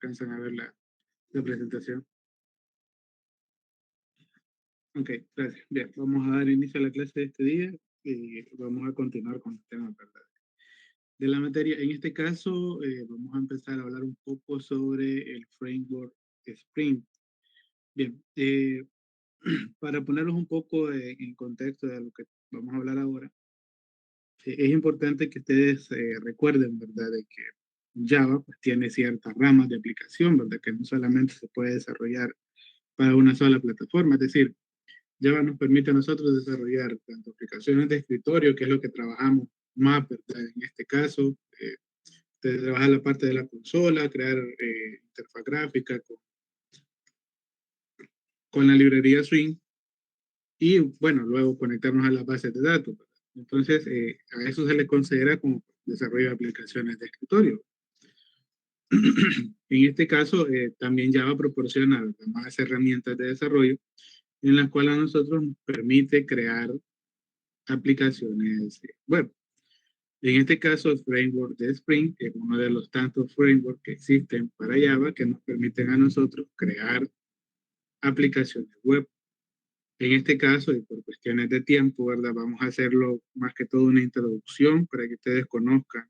alcanzan a ver la presentación. Ok, gracias. Bien, vamos a dar inicio a la clase de este día y vamos a continuar con el tema, ¿verdad? De la materia. En este caso, vamos a empezar a hablar un poco sobre el framework Spring. Bien, para ponerlos un poco en contexto de lo que vamos a hablar ahora, es importante que ustedes recuerden, ¿verdad?, de que Java pues, tiene ciertas ramas de aplicación, ¿verdad?, que no solamente se puede desarrollar para una sola plataforma. Es decir, Java nos permite a nosotros desarrollar tanto aplicaciones de escritorio, que es lo que trabajamos más, ¿verdad? En este caso, de trabajar la parte de la consola, crear interfaz gráfica con la librería Swing y, bueno, luego conectarnos a las bases de datos, ¿verdad? Entonces, a eso se le considera como desarrollo de aplicaciones de escritorio. En este caso, también Java proporciona, ¿verdad?, más herramientas de desarrollo en las cuales a nosotros nos permite crear aplicaciones web. En este caso, el framework de Spring es uno de los tantos frameworks que existen para Java que nos permiten a nosotros crear aplicaciones web. En este caso, y por cuestiones de tiempo, ¿verdad? Vamos a hacerlo más que todo una introducción para que ustedes conozcan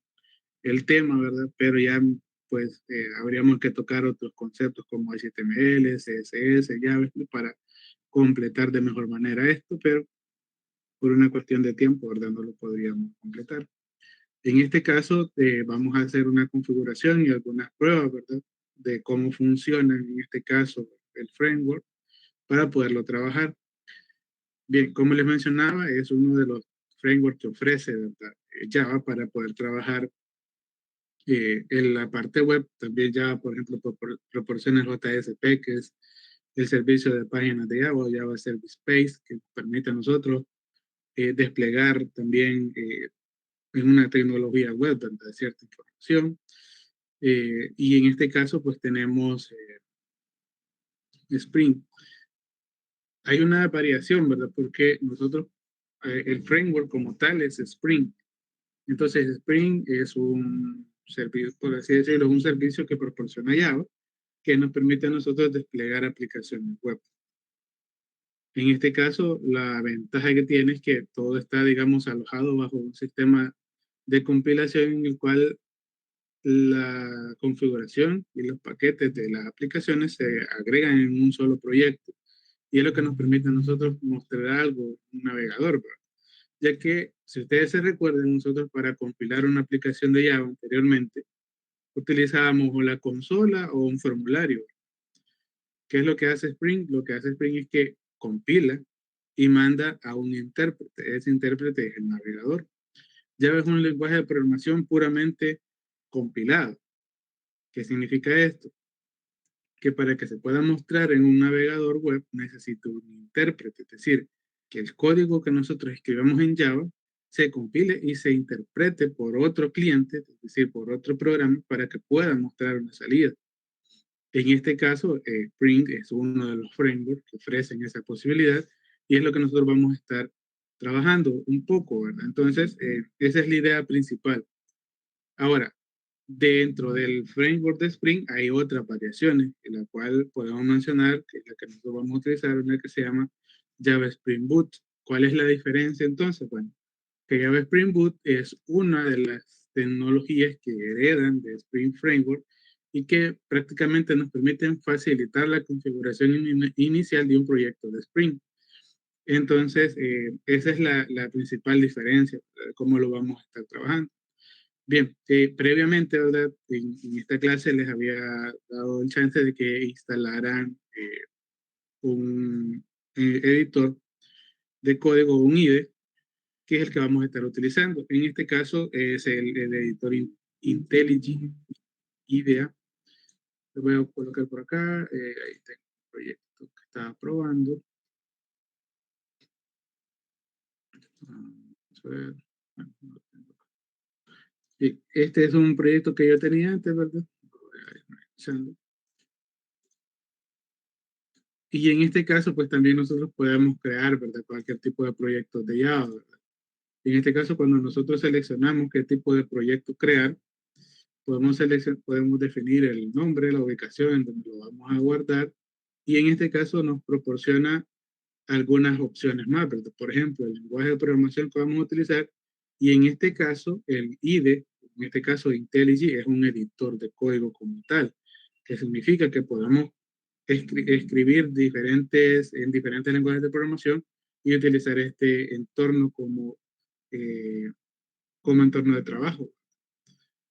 el tema, ¿verdad? Pero ya, pues, habríamos que tocar otros conceptos como HTML, CSS, JavaScript para completar de mejor manera esto, pero por una cuestión de tiempo, ¿verdad? No lo podríamos completar. En este caso, vamos a hacer una configuración y algunas pruebas, ¿verdad?, de cómo funciona en este caso el framework para poderlo trabajar. Bien, como les mencionaba, es uno de los frameworks que ofrece, ¿verdad?, Java para poder trabajar en la parte web. También Java, por ejemplo, proporciona el JSP, que es el servicio de páginas de Java, Java Service Space, que nos permite a nosotros desplegar también en una tecnología web, ¿verdad?, cierta información. Y en este caso, pues tenemos Spring. Hay una variación, ¿verdad? Porque nosotros, el framework como tal es Spring. Entonces, Spring es un servicio, por así decirlo, es un servicio que proporciona Java, que nos permite a nosotros desplegar aplicaciones web. En este caso, la ventaja que tiene es que todo está, digamos, alojado bajo un sistema de compilación en el cual la configuración y los paquetes de las aplicaciones se agregan en un solo proyecto. Y es lo que nos permite a nosotros mostrar algo, un navegador, ¿verdad? Ya que, si ustedes se recuerdan, nosotros para compilar una aplicación de Java anteriormente, utilizábamos o la consola o un formulario. ¿Qué es lo que hace Spring? Lo que hace Spring es que compila y manda a un intérprete. Ese intérprete es el navegador. Java es un lenguaje de programación puramente compilado. ¿Qué significa esto? Que para que se pueda mostrar en un navegador web necesita un intérprete, es decir, que el código que nosotros escribamos en Java se compile y se interprete por otro cliente, es decir, por otro programa, para que pueda mostrar una salida. En este caso, Spring es uno de los frameworks que ofrecen esa posibilidad y es lo que nosotros vamos a estar trabajando un poco, ¿verdad? Entonces, esa es la idea principal. Ahora, dentro del framework de Spring hay otras variaciones, en la cual podemos mencionar, que es la que nosotros vamos a utilizar, una que se llama Java Spring Boot. ¿Cuál es la diferencia entonces? Bueno, que Java Spring Boot es una de las tecnologías que heredan de Spring Framework y que prácticamente nos permiten facilitar la configuración inicial de un proyecto de Spring. Entonces, esa es la principal diferencia, cómo lo vamos a estar trabajando. Bien, previamente, ¿verdad? En esta clase les había dado el chance de que instalaran un editor de código, un IDE, que es el que vamos a estar utilizando. En este caso es el editor IntelliJ IDEA. Lo voy a colocar por acá. Ahí tengo el proyecto que estaba probando. Vamos a ver. Bueno, no lo tengo acá. Sí, este es un proyecto que yo tenía antes, ¿verdad? Lo voy a ir revisando. Y en este caso, pues también nosotros podemos crear, ¿verdad?, cualquier tipo de proyecto de Java, ¿verdad? En este caso, cuando nosotros seleccionamos qué tipo de proyecto crear, podemos definir el nombre, la ubicación en donde lo vamos a guardar, y en este caso nos proporciona algunas opciones más, ¿verdad? Por ejemplo, el lenguaje de programación que vamos a utilizar, y en este caso, el IDE, en este caso IntelliJ, es un editor de código como tal, que significa que podemos escribir en diferentes lenguajes de programación y utilizar este entorno eh, como entorno de trabajo.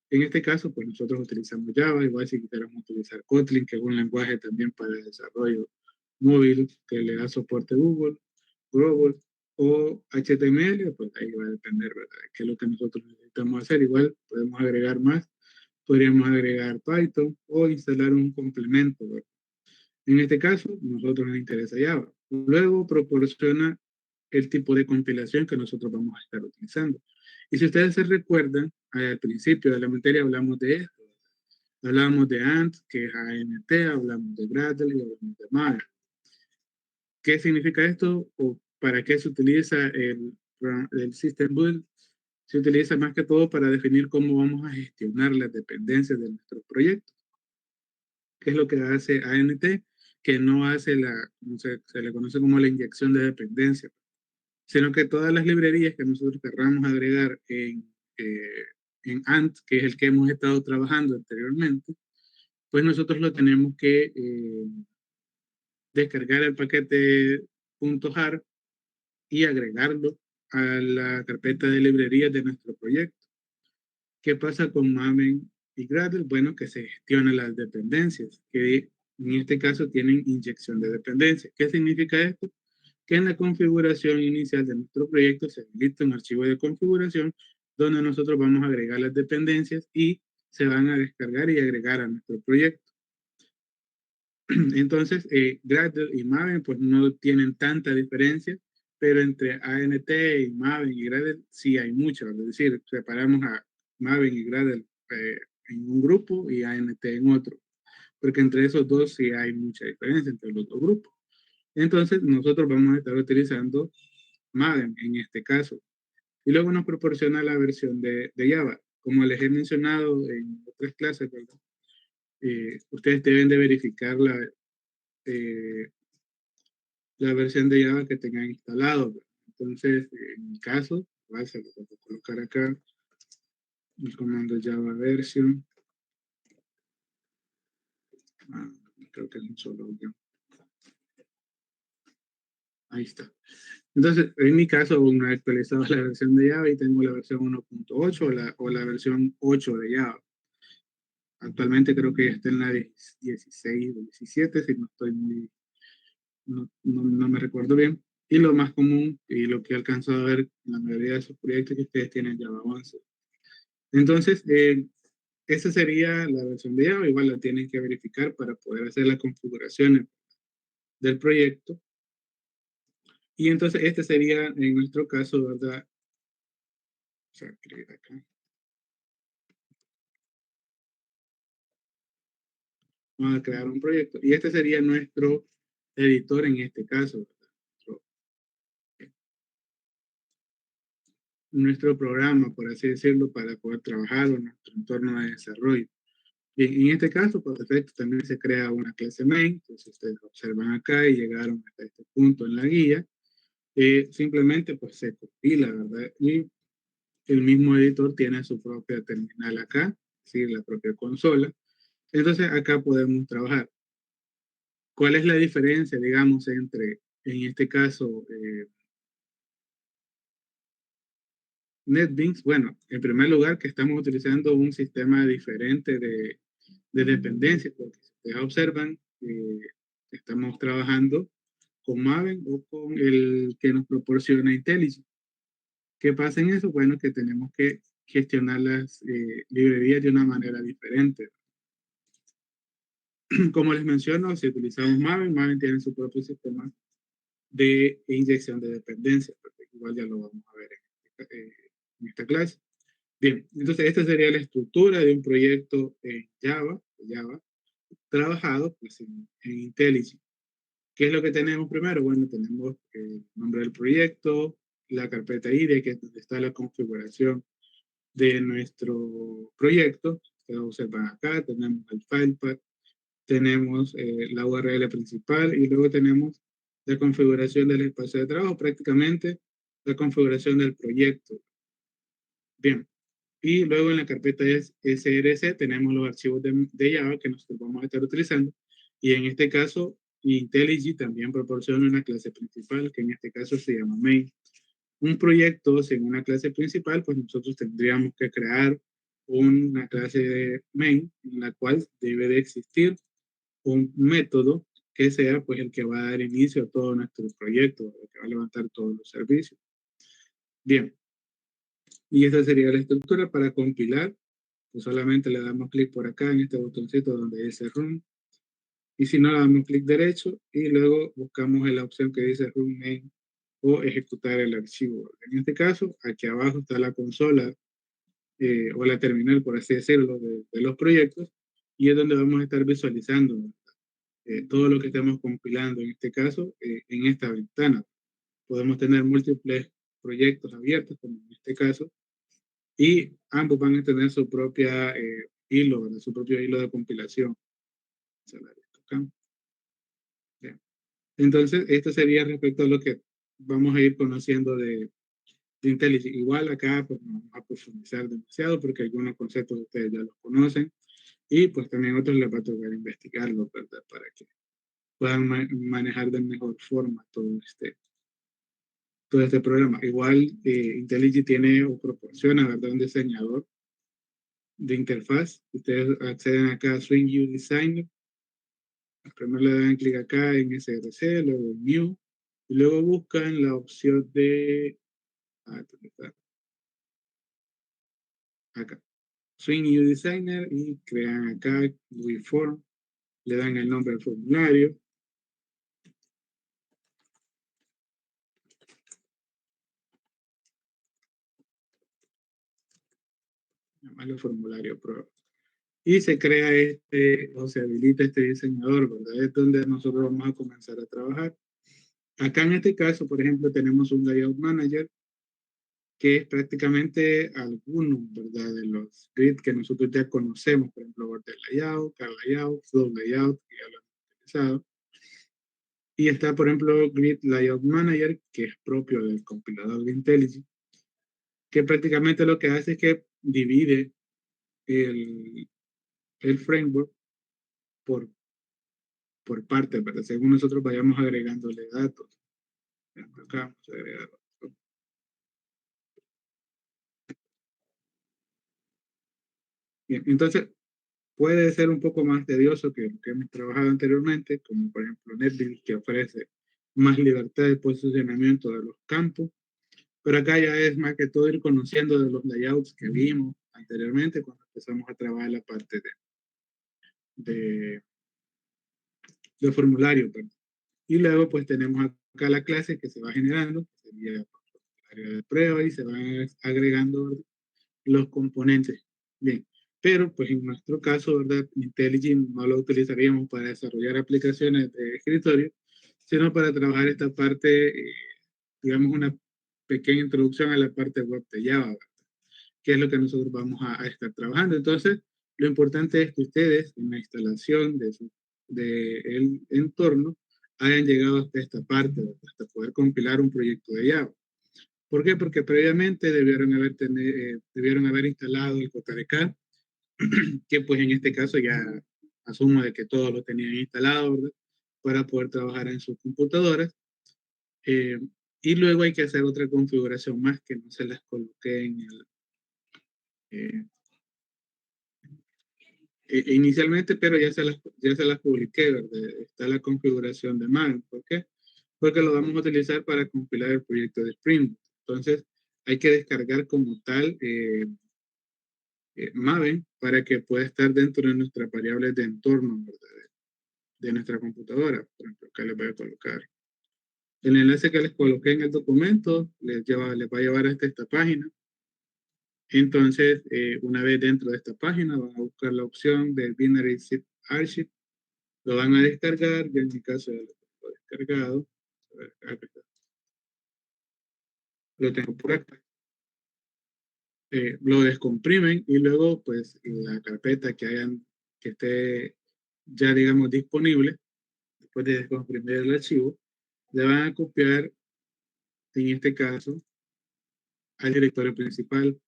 En este caso, pues nosotros utilizamos Java, igual si quisiéramos utilizar Kotlin, que es un lenguaje también para el desarrollo móvil que le da soporte a Google, o HTML, pues ahí va a depender, ¿verdad? De qué es lo que nosotros necesitamos hacer. Igual podemos agregar más, podríamos agregar Python o instalar un complemento, ¿verdad? En este caso, nosotros nos interesa Java. Luego proporciona el tipo de compilación que nosotros vamos a estar utilizando. Y si ustedes se recuerdan, al principio de la materia hablamos de esto. Hablamos de ANT, que es ANT, hablamos de Gradle y hablamos de Maven. ¿Qué significa esto o para qué se utiliza el System Build? Se utiliza más que todo para definir cómo vamos a gestionar las dependencias de nuestro proyecto. ¿Qué es lo que hace ANT? Que no hace se le conoce como la inyección de dependencia, sino que todas las librerías que nosotros querramos agregar en ANT, que es el que hemos estado trabajando anteriormente, pues nosotros lo tenemos que descargar el paquete .jar y agregarlo a la carpeta de librerías de nuestro proyecto. ¿Qué pasa con Maven y Gradle? Bueno, que se gestionan las dependencias, que en este caso tienen inyección de dependencias. ¿Qué significa esto? Que en la configuración inicial de nuestro proyecto se habilita un archivo de configuración donde nosotros vamos a agregar las dependencias y se van a descargar y agregar a nuestro proyecto. Entonces, Gradle y Maven pues no tienen tanta diferencia, pero entre ANT y Maven y Gradle sí hay mucho. Es decir, separamos a Maven y Gradle en un grupo y ANT en otro, porque entre esos dos sí hay mucha diferencia entre los dos grupos. Entonces, nosotros vamos a estar utilizando Maven en este caso. Y luego nos proporciona la versión de Java. Como les he mencionado en otras clases, ¿verdad? Ustedes deben de verificar eh, la versión de Java que tengan instalado, ¿verdad? Entonces, en mi caso, se lo voy a colocar acá, el comando Java version. Ah, creo que es un solo. Ahí está. Entonces, en mi caso, aún he actualizado la versión de Java y tengo la versión 1.8 o la versión 8 de Java. Actualmente creo que ya está en la 16 o 17, si no estoy muy, no me recuerdo bien. Y lo más común y lo que he alcanzado a ver en la mayoría de esos proyectos que ustedes tienen Java 11. Entonces, esa sería la versión de Java. Igual la tienen que verificar para poder hacer las configuraciones del proyecto. Y entonces, este sería en nuestro caso, ¿verdad? O sea, acá. Vamos a crear un proyecto. Y este sería nuestro editor en este caso, ¿verdad? Nuestro programa, por así decirlo, para poder trabajar en nuestro entorno de desarrollo. Bien, en este caso, por defecto, también se crea una clase main. Entonces, ustedes observan acá y llegaron hasta este punto en la guía. Simplemente, pues, se compila, ¿verdad? Y el mismo editor tiene su propia terminal acá, ¿sí? La propia consola. Entonces, acá podemos trabajar. ¿Cuál es la diferencia, digamos, entre, en este caso, NetBeans? Bueno, en primer lugar, que estamos utilizando un sistema diferente de dependencia, porque si ustedes observan, estamos trabajando con Maven o con el que nos proporciona IntelliJ. ¿Qué pasa en eso? Bueno, que tenemos que gestionar las librerías de una manera diferente. Como les menciono, si utilizamos Maven, Maven tiene su propio sistema de inyección de dependencia, porque igual ya lo vamos a ver en esta clase. Bien, entonces esta sería la estructura de un proyecto en Java trabajado pues, en IntelliJ. ¿Qué es lo que tenemos primero? Bueno, tenemos el nombre del proyecto, la carpeta IDE, que es donde está la configuración de nuestro proyecto, ustedes observan acá, tenemos el file path, tenemos la URL principal y luego tenemos la configuración del espacio de trabajo, prácticamente la configuración del proyecto. Bien, y luego en la carpeta SRC tenemos los archivos de Java que nosotros vamos a estar utilizando. Y en este caso, IntelliJ también proporciona una clase principal, que en este caso se llama main. Un proyecto sin una clase principal, pues nosotros tendríamos que crear una clase de main en la cual debe de existir un método que sea pues el que va a dar inicio a todo nuestro proyecto, el que va a levantar todos los servicios. Bien, y esa sería la estructura para compilar. Pues solamente le damos clic por acá en este botoncito donde dice Run. Y si no, le damos clic derecho y luego buscamos en la opción que dice Run Main o ejecutar el archivo. En este caso, aquí abajo está la consola o la terminal, por así decirlo, de los proyectos y es donde vamos a estar visualizando todo lo que estamos compilando, en este caso, en esta ventana. Podemos tener múltiples proyectos abiertos, como en este caso, y ambos van a tener su propia hilo, ¿verdad? Su propio hilo de compilación. Entonces, esto sería respecto a lo que vamos a ir conociendo de IntelliJ. Igual acá pues, no vamos a profundizar demasiado porque algunos conceptos ustedes ya los conocen y pues también otros les va a tocar investigarlo, ¿verdad? Para que puedan manejar de mejor forma todo este programa. Igual IntelliJ tiene o proporciona, ¿verdad? Un diseñador de interfaz. Ustedes acceden acá a Swing U Designer. Primero le dan clic acá en SRC, luego en New, y luego buscan la opción de, ¿dónde está? Acá, Swing New Designer y crean acá WeForm, le dan el nombre al formulario, llamarlo formulario prueba. Y se crea o se habilita este diseñador, ¿verdad? Es donde nosotros vamos a comenzar a trabajar. Acá en este caso, por ejemplo, tenemos un Layout Manager que es prácticamente algunos, ¿verdad? De los grids que nosotros ya conocemos, por ejemplo, Border Layout, Car Layout, Flow Layout, que ya lo hemos utilizado. Y está, por ejemplo, Grid Layout Manager, que es propio del compilador de IntelliJ, que prácticamente lo que hace es que divide el, el framework por, por partes, ¿verdad? Según nosotros vayamos agregándole datos. Acá vamos a agregar. Bien, entonces, puede ser un poco más tedioso que lo que hemos trabajado anteriormente, como por ejemplo NetBeans, que ofrece más libertad de posicionamiento de los campos, pero acá ya es más que todo ir conociendo de los layouts que vimos anteriormente cuando empezamos a trabajar la parte de, de formulario. Perdón. Y luego pues tenemos acá la clase que se va generando, que sería el formulario de prueba y se van agregando los componentes. Bien, pero pues en nuestro caso, ¿verdad? IntelliJ no lo utilizaríamos para desarrollar aplicaciones de escritorio, sino para trabajar esta parte, digamos, una pequeña introducción a la parte web de Java, ¿verdad? Que es lo que nosotros vamos a estar trabajando. Entonces, lo importante es que ustedes en la instalación de el entorno hayan llegado hasta esta parte, ¿verdad? Hasta poder compilar un proyecto de Java. ¿Por qué? Porque previamente debieron haber instalado el JDK, que pues en este caso ya asumo de que todos lo tenían instalado, ¿verdad? Para poder trabajar en sus computadoras. Eh, y luego hay que hacer otra configuración más que no se las coloqué eh, inicialmente, pero ya se las publiqué, ¿verdad? Está la configuración de Maven. ¿Por qué? Porque lo vamos a utilizar para compilar el proyecto de Spring. Entonces, hay que descargar como tal Maven para que pueda estar dentro de nuestras variables de entorno, ¿verdad? De nuestra computadora. Por ejemplo, acá les voy a colocar el enlace que les coloqué en el documento, les va a llevar hasta esta página. Entonces, una vez dentro de esta página, van a buscar la opción del Binary Zip Archive, lo van a descargar, yo en mi caso ya lo tengo descargado. A ver, acá está. Lo tengo por acá. lo descomprimen y luego pues la carpeta que esté ya digamos disponible, después de descomprimir el archivo, le van a copiar en este caso al directorio principal.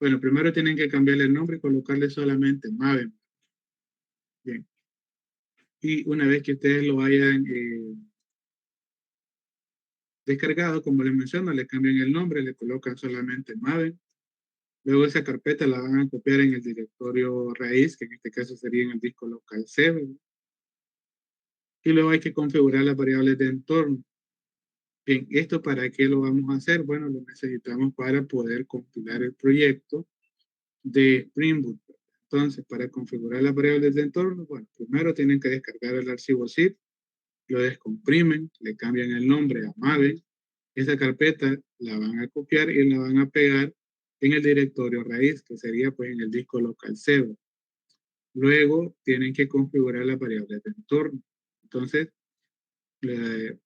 Bueno, primero tienen que cambiarle el nombre y colocarle solamente Maven. Bien. Y una vez que ustedes lo hayan descargado, como les menciono, le cambian el nombre, le colocan solamente Maven. Luego esa carpeta la van a copiar en el directorio raíz, que en este caso sería en el disco local C, ¿verdad? Y luego hay que configurar las variables de entorno. Bien, ¿esto para qué lo vamos a hacer? Bueno, lo necesitamos para poder compilar el proyecto de Spring Boot. Entonces, para configurar las variables de entorno, bueno, primero tienen que descargar el archivo zip, lo descomprimen, le cambian el nombre a Maven. Esa carpeta la van a copiar y la van a pegar en el directorio raíz, que sería pues en el disco local C. Luego tienen que configurar las variables de entorno. Entonces, le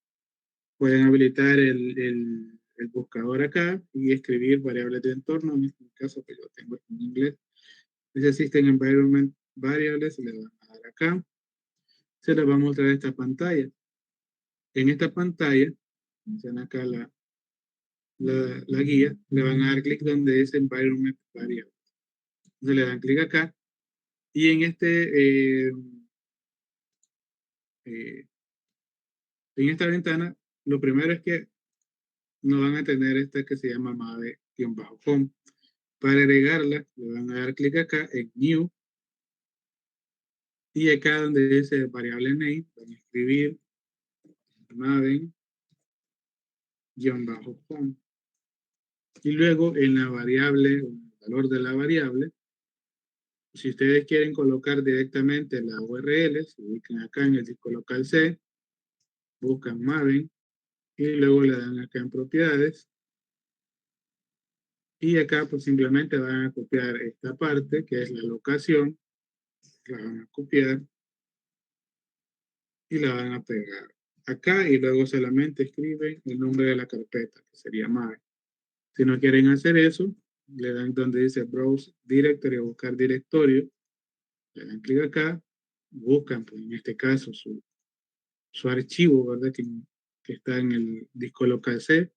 pueden habilitar el buscador acá y escribir variables de entorno. En este caso, que yo tengo en inglés, dice System Environment Variables, le van a dar acá. Se les va a mostrar esta pantalla. En esta pantalla, menciona acá la guía, le van a dar clic donde dice Environment Variables. Entonces le dan clic acá y eh, en esta ventana, lo primero es que no van a tener esta que se llama Mave-Home. Para agregarla, le van a dar clic acá en New y acá donde dice variable name, van a escribir Maven-Home. Y luego en la variable, o en el valor de la variable, si ustedes quieren colocar directamente la URL, se ubican acá en el disco local C, buscan Maven y luego le dan acá en propiedades. Y acá pues simplemente van a copiar esta parte que es la locación, la van a copiar y la van a pegar acá y luego solamente escriben el nombre de la carpeta que sería Maven. Si no quieren hacer eso, le dan donde dice Browse Directory o buscar directorio, le dan clic acá, buscan pues en este caso su archivo, ¿verdad? Que está en el disco local C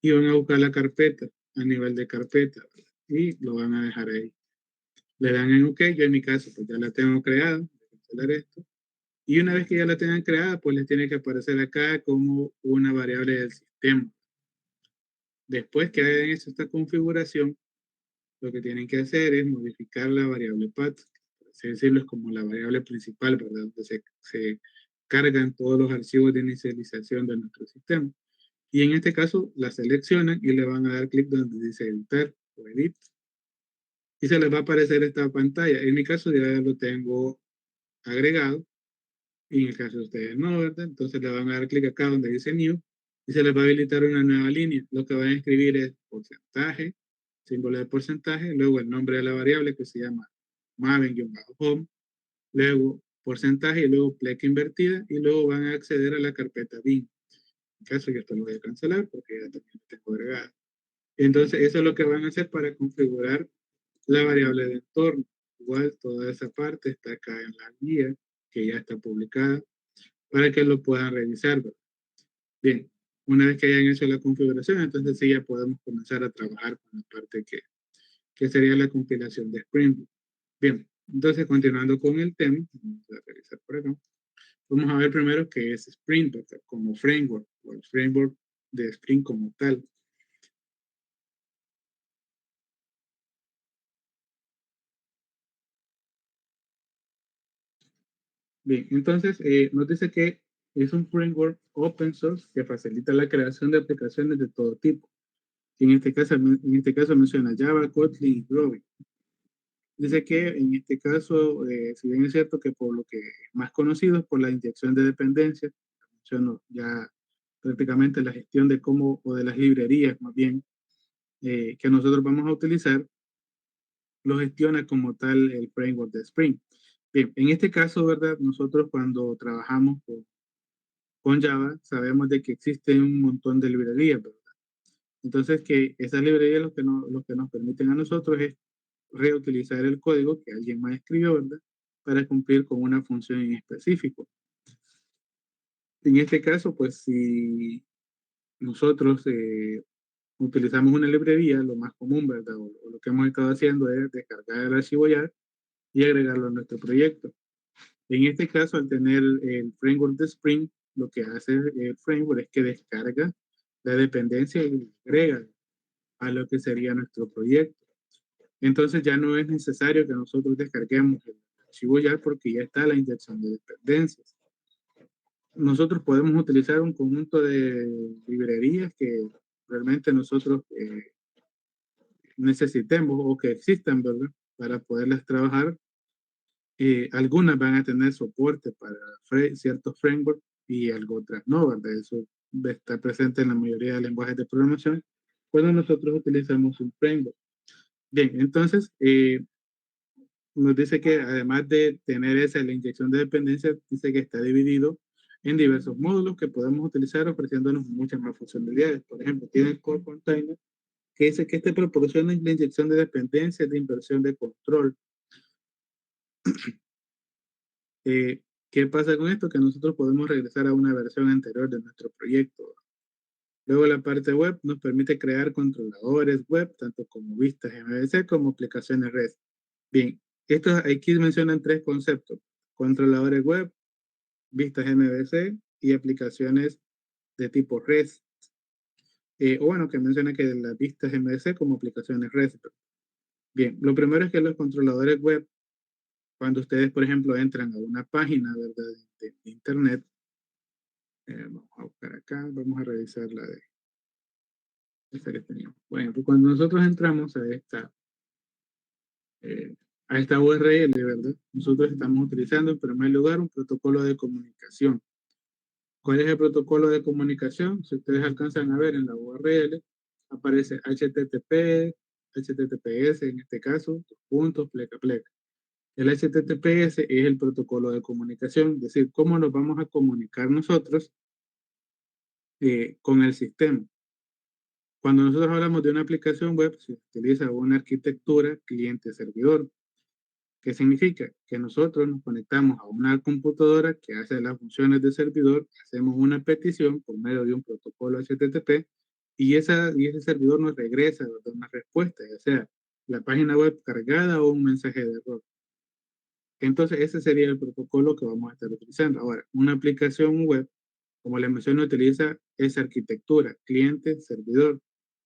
y van a buscar la carpeta a nivel de carpeta, ¿verdad? Y lo van a dejar ahí. Le dan en OK, yo en mi caso pues ya la tengo creada, voy a cancelar esto. Y una vez que ya la tengan creada, pues les tiene que aparecer acá como una variable del sistema. Después que hayan hecho esta configuración, lo que tienen que hacer es modificar la variable path, por así decirlo, es como la variable principal, ¿verdad? Donde se cargan todos los archivos de inicialización de nuestro sistema. Y en este caso la seleccionan y le van a dar clic donde dice editar o edit. Y se les va a aparecer esta pantalla. En mi caso ya lo tengo agregado. Y en el caso de ustedes no, ¿verdad? Entonces le van a dar clic acá donde dice New y se les va a habilitar una nueva línea. Lo que van a escribir es porcentaje, símbolo de porcentaje, luego el nombre de la variable que se llama Maven-Home, luego porcentaje y luego pleca invertida y luego van a acceder a la carpeta bin. En caso yo esto lo voy a cancelar porque ya también lo tengo agregado. Entonces eso es lo que van a hacer para configurar la variable de entorno. Igual toda esa parte está acá en la guía que ya está publicada para que lo puedan revisar, ¿verdad? Bien, una vez que hayan hecho la configuración, entonces sí ya podemos comenzar a trabajar con la parte que sería la compilación de Spring Boot. Bien, entonces continuando con el tema, vamos a revisar por acá. Vamos a ver primero qué es Spring, ¿verdad? Como framework, o el framework de Spring como tal. Bien, entonces nos dice que es un framework open source que facilita la creación de aplicaciones de todo tipo. En este caso menciona Java, Kotlin y Groovy. Dice que en este caso, si bien es cierto que por lo que es más conocido es por la inyección de dependencias, menciono ya prácticamente la gestión de cómo, o de las librerías más bien, que nosotros vamos a utilizar, lo gestiona como tal el framework de Spring. Bien, en este caso, ¿verdad? Nosotros cuando trabajamos con Java, sabemos de que existen un montón de librerías, ¿verdad? Entonces, que esas librerías lo que nos permiten a nosotros es reutilizar el código que alguien más escribió, ¿verdad? Para cumplir con una función en específico. En este caso, pues si nosotros utilizamos una librería, lo más común, ¿verdad? O lo que hemos estado haciendo es descargar el archivo YAR y agregarlo a nuestro proyecto. En este caso, al tener el framework de Spring, lo que hace el framework es que descarga la dependencia y la agrega a lo que sería nuestro proyecto. Entonces ya no es necesario que nosotros descarguemos el archivo YAR porque ya está la inyección de dependencias. Nosotros podemos utilizar un conjunto de librerías que realmente nosotros necesitemos o que existan, ¿verdad? Para poderlas trabajar. Algunas van a tener soporte para ciertos frameworks y algo otras no, ¿verdad? Eso está presente en la mayoría de lenguajes de programación cuando nosotros utilizamos un framework. Bien, entonces nos dice que además de tener esa, la inyección de dependencia, dice que está dividido en diversos módulos que podemos utilizar ofreciéndonos muchas más funcionalidades. Por ejemplo, tiene el Core Container, que dice que este proporciona la inyección de dependencias de inversión de control. ¿Qué pasa con esto? Que nosotros podemos regresar a una versión anterior de nuestro proyecto. Luego la parte web nos permite crear controladores web, tanto como vistas MVC como aplicaciones REST. Bien, estos aquí mencionan tres conceptos: controladores web, vistas MVC y aplicaciones de tipo REST. O bueno, que menciona que las vistas MVC como aplicaciones REST. Bien, lo primero es que los controladores web, cuando ustedes, por ejemplo, entran a una página, ¿verdad? De Internet, vamos a buscar acá, vamos a revisar la de esta que teníamos. Bueno, pues cuando nosotros entramos a esta URL, ¿verdad? Nosotros estamos utilizando en primer lugar un protocolo de comunicación. ¿Cuál es el protocolo de comunicación? Si ustedes alcanzan a ver en la URL, aparece HTTP, HTTPS en este caso, dos puntos, pleca, pleca. El HTTPS es el protocolo de comunicación, es decir, cómo nos vamos a comunicar nosotros con el sistema. Cuando nosotros hablamos de una aplicación web, se utiliza una arquitectura cliente-servidor. ¿Qué significa? Que nosotros nos conectamos a una computadora que hace las funciones de servidor, hacemos una petición por medio de un protocolo HTTP y ese servidor nos regresa una respuesta, ya sea la página web cargada o un mensaje de error. Entonces, ese sería el protocolo que vamos a estar utilizando. Ahora, una aplicación web, como les mencioné, utiliza esa arquitectura, cliente, servidor.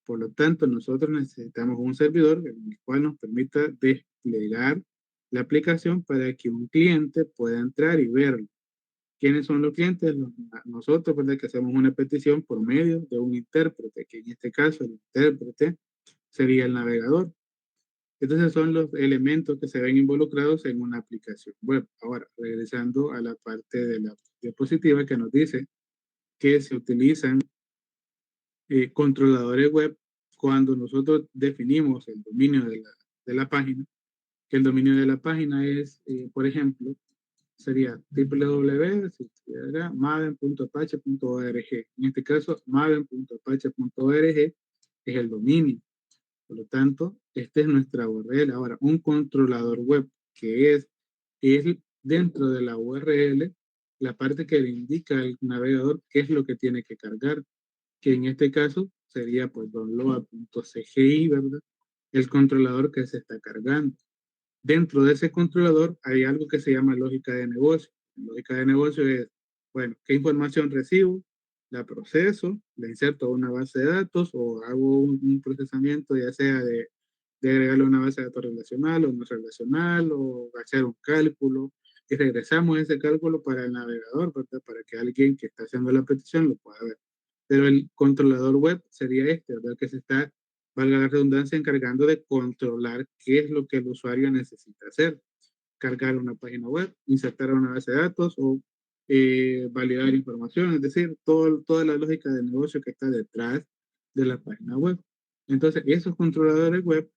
Por lo tanto, nosotros necesitamos un servidor en el cual nos permita desplegar la aplicación para que un cliente pueda entrar y verlo. ¿Quiénes son los clientes? Nosotros, ¿verdad? Que hacemos una petición por medio de un intérprete, que en este caso el intérprete sería el navegador. Entonces son los elementos que se ven involucrados en una aplicación web. Ahora, regresando a la parte de la diapositiva que nos dice que se utilizan controladores web cuando nosotros definimos el dominio de la página, que el dominio de la página es, por ejemplo, sería www.maven.apache.org. En este caso, maven.apache.org es el dominio. Por lo tanto, esta es nuestra URL. Ahora, un controlador web, es dentro de la URL la parte que le indica al navegador qué es lo que tiene que cargar, que en este caso sería pues download.cgi, ¿verdad? El controlador que se está cargando. Dentro de ese controlador hay algo que se llama lógica de negocio. La lógica de negocio es, bueno, ¿qué información recibo? La proceso, la inserto a una base de datos o hago un procesamiento ya sea de agregarle a una base de datos relacional o no relacional o hacer un cálculo y regresamos ese cálculo para el navegador, ¿verdad? Para que alguien que está haciendo la petición lo pueda ver. Pero el controlador web sería este, ¿verdad? Que se está, valga la redundancia, encargando de controlar qué es lo que el usuario necesita hacer. Cargar una página web, insertar a una base de datos o validar información, es decir, toda la lógica de negocio que está detrás de la página web. Entonces, esos controladores web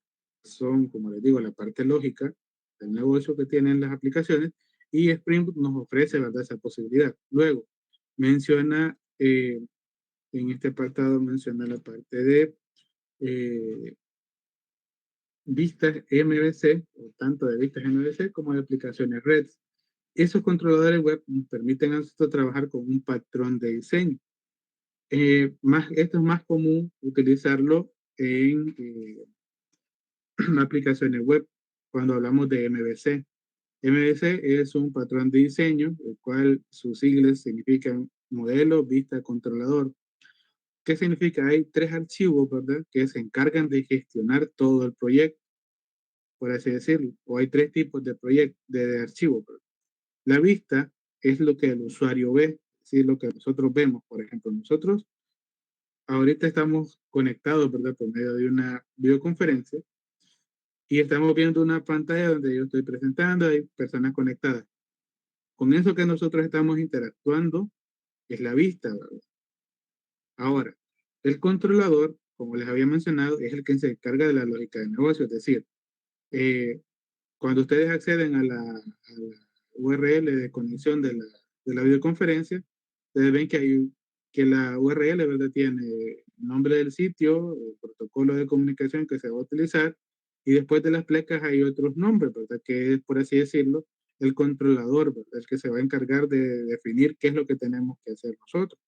son, como les digo, la parte lógica del negocio que tienen las aplicaciones y Spring Boot nos ofrece, ¿verdad?, esa posibilidad. Luego, menciona en este apartado menciona la parte de eh, vistas MVC, o tanto de vistas MVC como de aplicaciones REST. Esos controladores web nos permiten a nosotros trabajar con un patrón de diseño. Esto es más común utilizarlo en aplicaciones web cuando hablamos de MVC. MVC es un patrón de diseño, el cual sus siglas significan modelo, vista, controlador. ¿Qué significa? Hay tres archivos, ¿verdad?, que se encargan de gestionar todo el proyecto, por así decirlo. O hay tres tipos de proyectos, de archivos, ¿verdad? La vista es lo que el usuario ve, es lo que nosotros vemos. Por ejemplo, nosotros ahorita estamos conectados, ¿verdad?, por medio de una videoconferencia y estamos viendo una pantalla donde yo estoy presentando, hay personas conectadas. Con eso que nosotros estamos interactuando es la vista, ¿verdad? Ahora, el controlador, como les había mencionado, es el que se encarga de la lógica de negocio, es decir, eh, cuando ustedes acceden a la URL de conexión de la videoconferencia, ustedes ven que que la URL, ¿verdad?, tiene el nombre del sitio, el protocolo de comunicación que se va a utilizar, y después de las placas hay otros nombres, ¿verdad?, que es, por así decirlo, el controlador, ¿verdad?, el que se va a encargar de definir qué es lo que tenemos que hacer nosotros.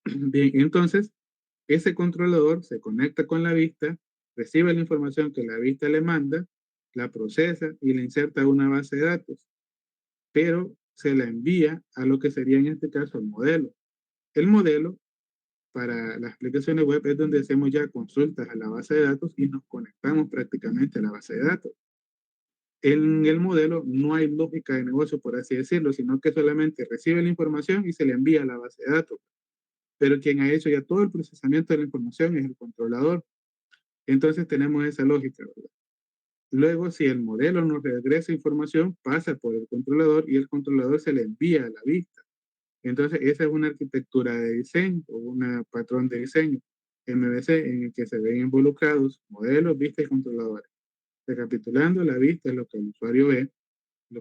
Bien, entonces, ese controlador se conecta con la vista, recibe la información que la vista le manda, la procesa y la inserta a una base de datos, pero se la envía a lo que sería en este caso el modelo. El modelo para las aplicaciones web es donde hacemos ya consultas a la base de datos y nos conectamos prácticamente a la base de datos. En el modelo no hay lógica de negocio, por así decirlo, sino que solamente recibe la información y se le envía a la base de datos. Pero quien ha hecho ya todo el procesamiento de la información es el controlador. Entonces tenemos esa lógica, ¿verdad? Luego, si el modelo nos regresa información, pasa por el controlador y el controlador se le envía a la vista. Entonces, esa es una arquitectura de diseño o un patrón de diseño MVC en el que se ven involucrados modelos, vistas y controladores. Recapitulando, la vista es lo que el usuario ve,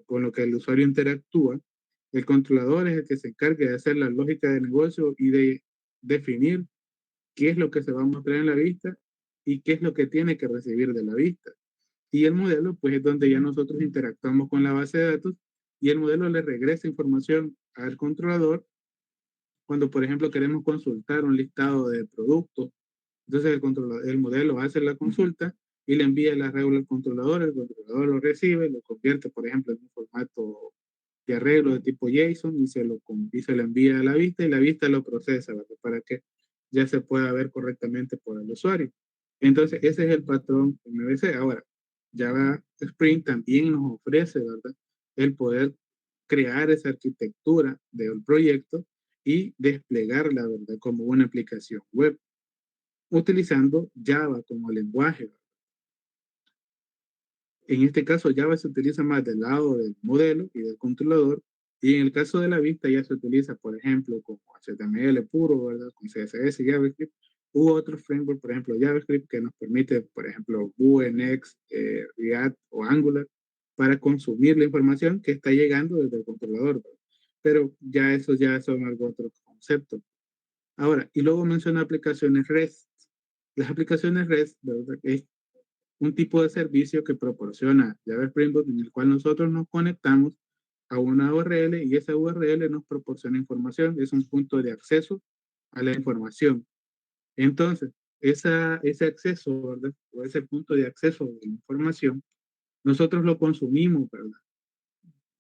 con lo que el usuario interactúa. El controlador es el que se encarga de hacer la lógica de negocio y de definir qué es lo que se va a mostrar en la vista y qué es lo que tiene que recibir de la vista. Y el modelo, pues es donde ya nosotros interactuamos con la base de datos y el modelo le regresa información al controlador cuando, por ejemplo, queremos consultar un listado de productos. Entonces el modelo hace la consulta y le envía la regla al controlador, el controlador lo recibe, lo convierte, por ejemplo, en un formato de arreglo de tipo JSON y se lo envía a la vista y la vista lo procesa, ¿verdad?, para que ya se pueda ver correctamente por el usuario. Entonces, ese es el patrón MVC. Ahora, Java Spring también nos ofrece, ¿verdad?, el poder crear esa arquitectura del proyecto y desplegarla, ¿verdad?, como una aplicación web, utilizando Java como lenguaje. En este caso, Java se utiliza más del lado del modelo y del controlador, y en el caso de la vista ya se utiliza, por ejemplo, como HTML puro, ¿verdad?, con CSS y JavaScript, u otros frameworks, por ejemplo, JavaScript, que nos permite, por ejemplo, Vue, Next, React o Angular, para consumir la información que está llegando desde el controlador, ¿verdad? Pero ya esos ya son algo otro concepto. Ahora, y luego menciona aplicaciones REST. Las aplicaciones REST, ¿verdad?, es un tipo de servicio que proporciona Java Spring Boot en el cual nosotros nos conectamos a una URL y esa URL nos proporciona información, es un punto de acceso a la información. Entonces, ese acceso, ¿verdad?, o ese punto de acceso de información, nosotros lo consumimos, ¿verdad?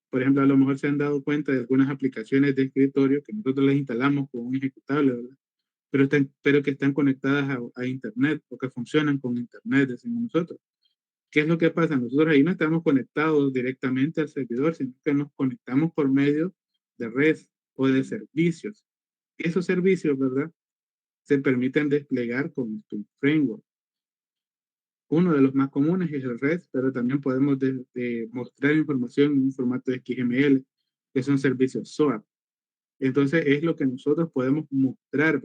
Por ejemplo, a lo mejor se han dado cuenta de algunas aplicaciones de escritorio que nosotros les instalamos con un ejecutable, ¿verdad?, pero que están conectadas a Internet o que funcionan con Internet, decimos nosotros. ¿Qué es lo que pasa? Nosotros ahí no estamos conectados directamente al servidor, sino que nos conectamos por medio de redes o de servicios. Esos servicios, ¿verdad?, se permiten desplegar con Spring Framework. Uno de los más comunes es el REST, pero también podemos mostrar información en un formato de XML, que son servicios SOAP. Entonces, es lo que nosotros podemos mostrar.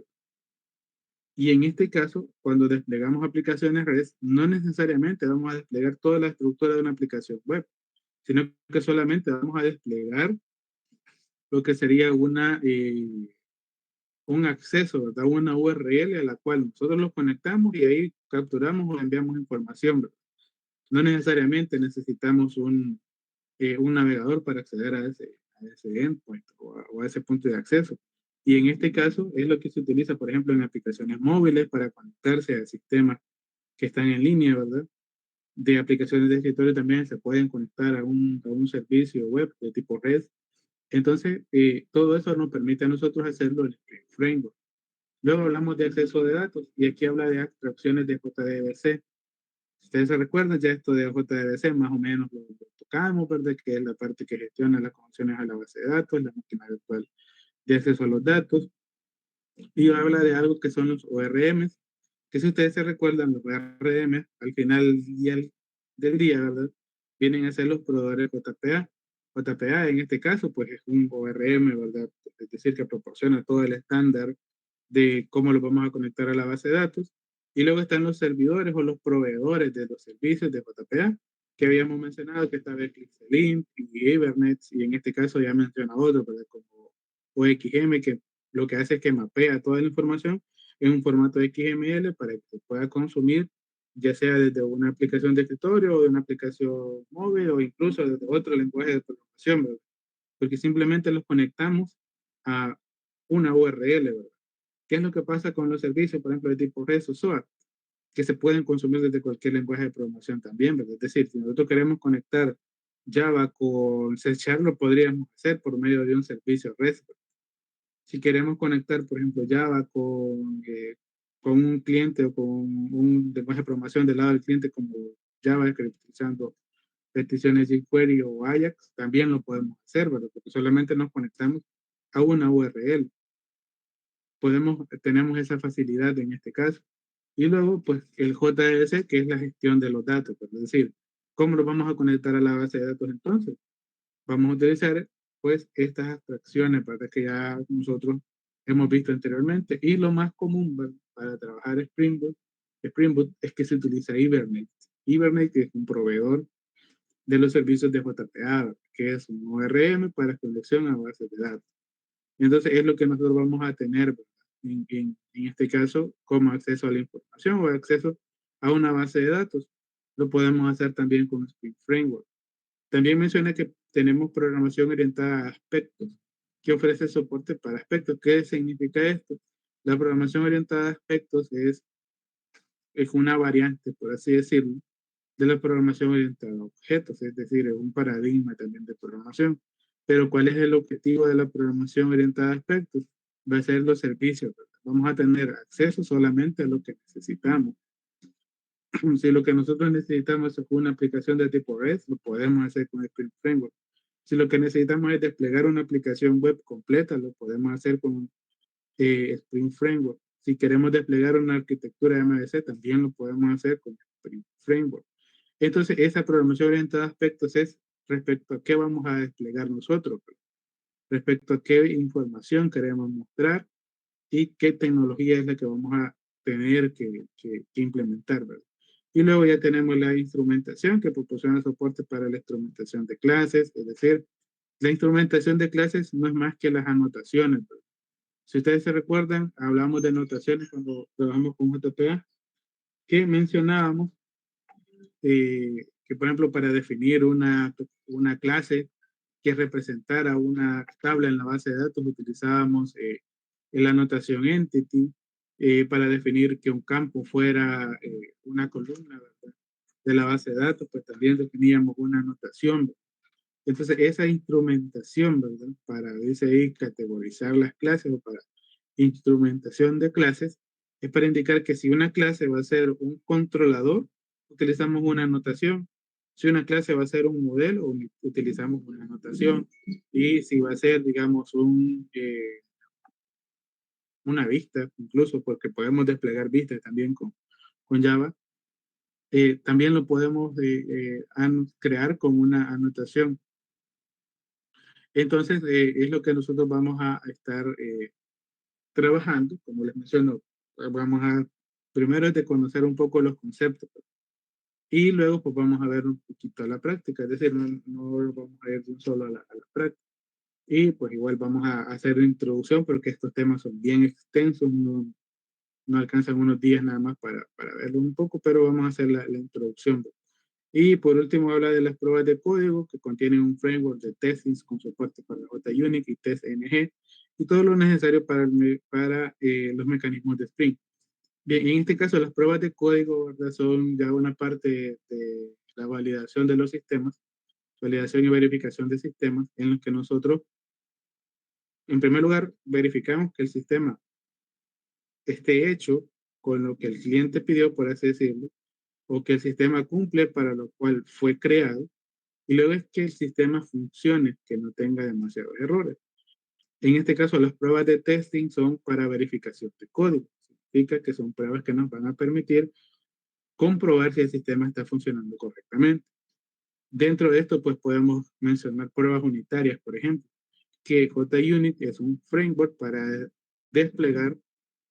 Y en este caso, cuando desplegamos aplicaciones REST, no necesariamente vamos a desplegar toda la estructura de una aplicación web, sino que solamente vamos a desplegar lo que sería un acceso, ¿verdad? Una URL a la cual nosotros los conectamos y ahí capturamos o enviamos información, ¿verdad? No necesariamente necesitamos un navegador para acceder a ese endpoint o a ese punto de acceso. Y en este caso es lo que se utiliza, por ejemplo, en aplicaciones móviles para conectarse a sistemas que están en línea, ¿verdad? De aplicaciones de escritorio también se pueden conectar a un servicio web de tipo REST. Entonces, todo eso nos permite a nosotros hacerlo en el Spring Framework. Luego hablamos de acceso de datos y aquí habla de abstracciones de JDBC. Si ustedes se recuerdan, ya esto de JDBC más o menos lo tocamos, ¿verdad? Que es la parte que gestiona las conexiones a la base de datos, la máquina virtual de acceso a los datos. Y habla de algo que son los ORMs, que si ustedes se recuerdan, los ORMs al final del día, ¿verdad? Vienen a ser los proveedores JPA. JPA en este caso, pues es un ORM, ¿verdad? Es decir, que proporciona todo el estándar de cómo lo vamos a conectar a la base de datos. Y luego están los servidores o los proveedores de los servicios de JPA, que habíamos mencionado, que estaba Eclipse Link y Evernet, y en este caso ya mencionado otro, ¿verdad? Como OXM, que lo que hace es que mapea toda la información en un formato XML para que se pueda consumir, ya sea desde una aplicación de escritorio o de una aplicación móvil o incluso desde otro lenguaje de programación, ¿verdad? Porque simplemente los conectamos a una URL, ¿verdad? ¿Qué es lo que pasa con los servicios, por ejemplo, de tipo REST o SOAP? Que se pueden consumir desde cualquier lenguaje de programación también, ¿verdad? Es decir, si nosotros queremos conectar Java con C Sharp, lo podríamos hacer por medio de un servicio REST. Si queremos conectar, por ejemplo, Java con un cliente o con un lenguaje de programación del lado del cliente como Java, utilizando peticiones jQuery o Ajax, también lo podemos hacer, ¿verdad? Porque solamente nos conectamos a una URL. Tenemos esa facilidad en este caso. Y luego, pues, el JS, que es la gestión de los datos, pues, es decir, ¿cómo lo vamos a conectar a la base de datos entonces? Vamos a utilizar, pues, estas abstracciones, ¿verdad? Que ya nosotros hemos visto anteriormente. Y lo más común, ¿verdad? Para trabajar Spring Boot es que se utiliza Hibernate. Hibernate que es un proveedor de los servicios de JPA, que es un ORM para conexión a bases de datos. Entonces es lo que nosotros vamos a tener en este caso como acceso a la información o acceso a una base de datos. Lo podemos hacer también con Spring Framework. También mencioné que tenemos programación orientada a aspectos, que ofrece soporte para aspectos. ¿Qué significa esto? La programación orientada a aspectos es una variante, por así decirlo, de la programación orientada a objetos, es decir, es un paradigma también de programación. Pero ¿cuál es el objetivo de la programación orientada a aspectos? Va a ser los servicios, ¿verdad? Vamos a tener acceso solamente a lo que necesitamos. Si lo que nosotros necesitamos es una aplicación de tipo REST, lo podemos hacer con Spring Framework. Si lo que necesitamos es desplegar una aplicación web completa, lo podemos hacer con Spring Framework. Si queremos desplegar una arquitectura MVC, también lo podemos hacer con Spring Framework. Entonces, esa programación orientada a aspectos es respecto a qué vamos a desplegar nosotros, respecto a qué información queremos mostrar y qué tecnología es la que vamos a tener que implementar, ¿verdad? Y luego ya tenemos la instrumentación que proporciona soporte para la instrumentación de clases, es decir, la instrumentación de clases no es más que las anotaciones, ¿verdad? Si ustedes se recuerdan, hablamos de anotaciones cuando trabajamos con JPA, que mencionábamos que, por ejemplo, para definir una clase que representara una tabla en la base de datos, utilizábamos la anotación entity para definir que un campo fuera una columna, ¿verdad? De la base de datos, pues también definíamos una anotación. Entonces, esa instrumentación, ¿verdad? Para dice ahí categorizar las clases o para instrumentación de clases, es para indicar que si una clase va a ser un controlador, utilizamos una anotación. Si una clase va a ser un modelo, utilizamos una anotación. Y si va a ser, digamos, una vista, incluso porque podemos desplegar vistas también con Java, también lo podemos crear con una anotación. Entonces, es lo que nosotros vamos a estar trabajando, como les menciono, vamos a primero es de conocer un poco los conceptos y luego pues vamos a ver un poquito a la práctica, es decir, no vamos a ir de un solo a la práctica. Y pues igual vamos a hacer la introducción porque estos temas son bien extensos, no alcanzan unos días nada más para verlo un poco, pero vamos a hacer la introducción. Y por último habla de las pruebas de código que contienen un framework de testings con soporte para JUnit y TestNG y todo lo necesario para los mecanismos de Spring. Bien, en este caso las pruebas de código, ¿verdad? Son ya una parte de la validación de los sistemas, validación y verificación de sistemas en los que nosotros, en primer lugar, verificamos que el sistema esté hecho con lo que el cliente pidió, por así decirlo, o que el sistema cumple para lo cual fue creado. Y luego es que el sistema funcione, que no tenga demasiados errores. En este caso, las pruebas de testing son para verificación de código. Significa que son pruebas que nos van a permitir comprobar si el sistema está funcionando correctamente. Dentro de esto, pues podemos mencionar pruebas unitarias, por ejemplo, que JUnit es un framework para desplegar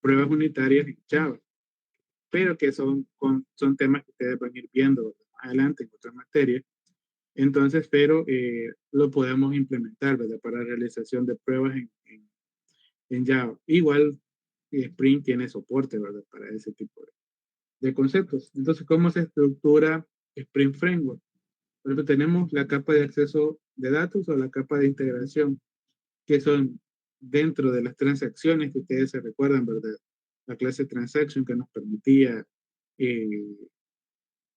pruebas unitarias en Java, pero que son temas que ustedes van a ir viendo más adelante en otras materias. Entonces, pero lo podemos implementar, ¿verdad? Para realización de pruebas en Java. Igual Spring tiene soporte, ¿verdad? Para ese tipo de conceptos. Entonces, ¿cómo se estructura Spring Framework? Por ejemplo, tenemos la capa de acceso de datos o la capa de integración, que son dentro de las transacciones que ustedes se recuerdan, ¿verdad? La clase transaction que nos permitía eh,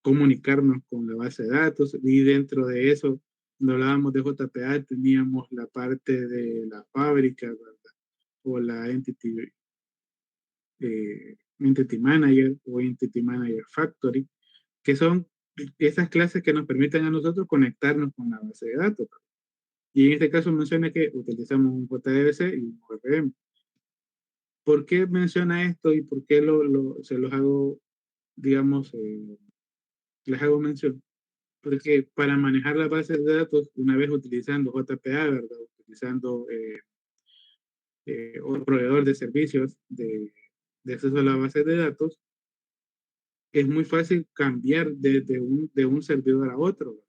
comunicarnos con la base de datos y dentro de eso, cuando hablábamos de JPA, teníamos la parte de la fábrica, ¿verdad? O la Entity Manager o Entity Manager Factory, que son esas clases que nos permiten a nosotros conectarnos con la base de datos. Y en este caso menciona que utilizamos un JDBC y un ORM. ¿Por qué menciona esto y por qué se los hago, digamos, les hago mención? Porque para manejar las bases de datos, una vez utilizando JPA, ¿verdad? Utilizando un proveedor de servicios de acceso a la base de datos, es muy fácil cambiar de un servidor a otro.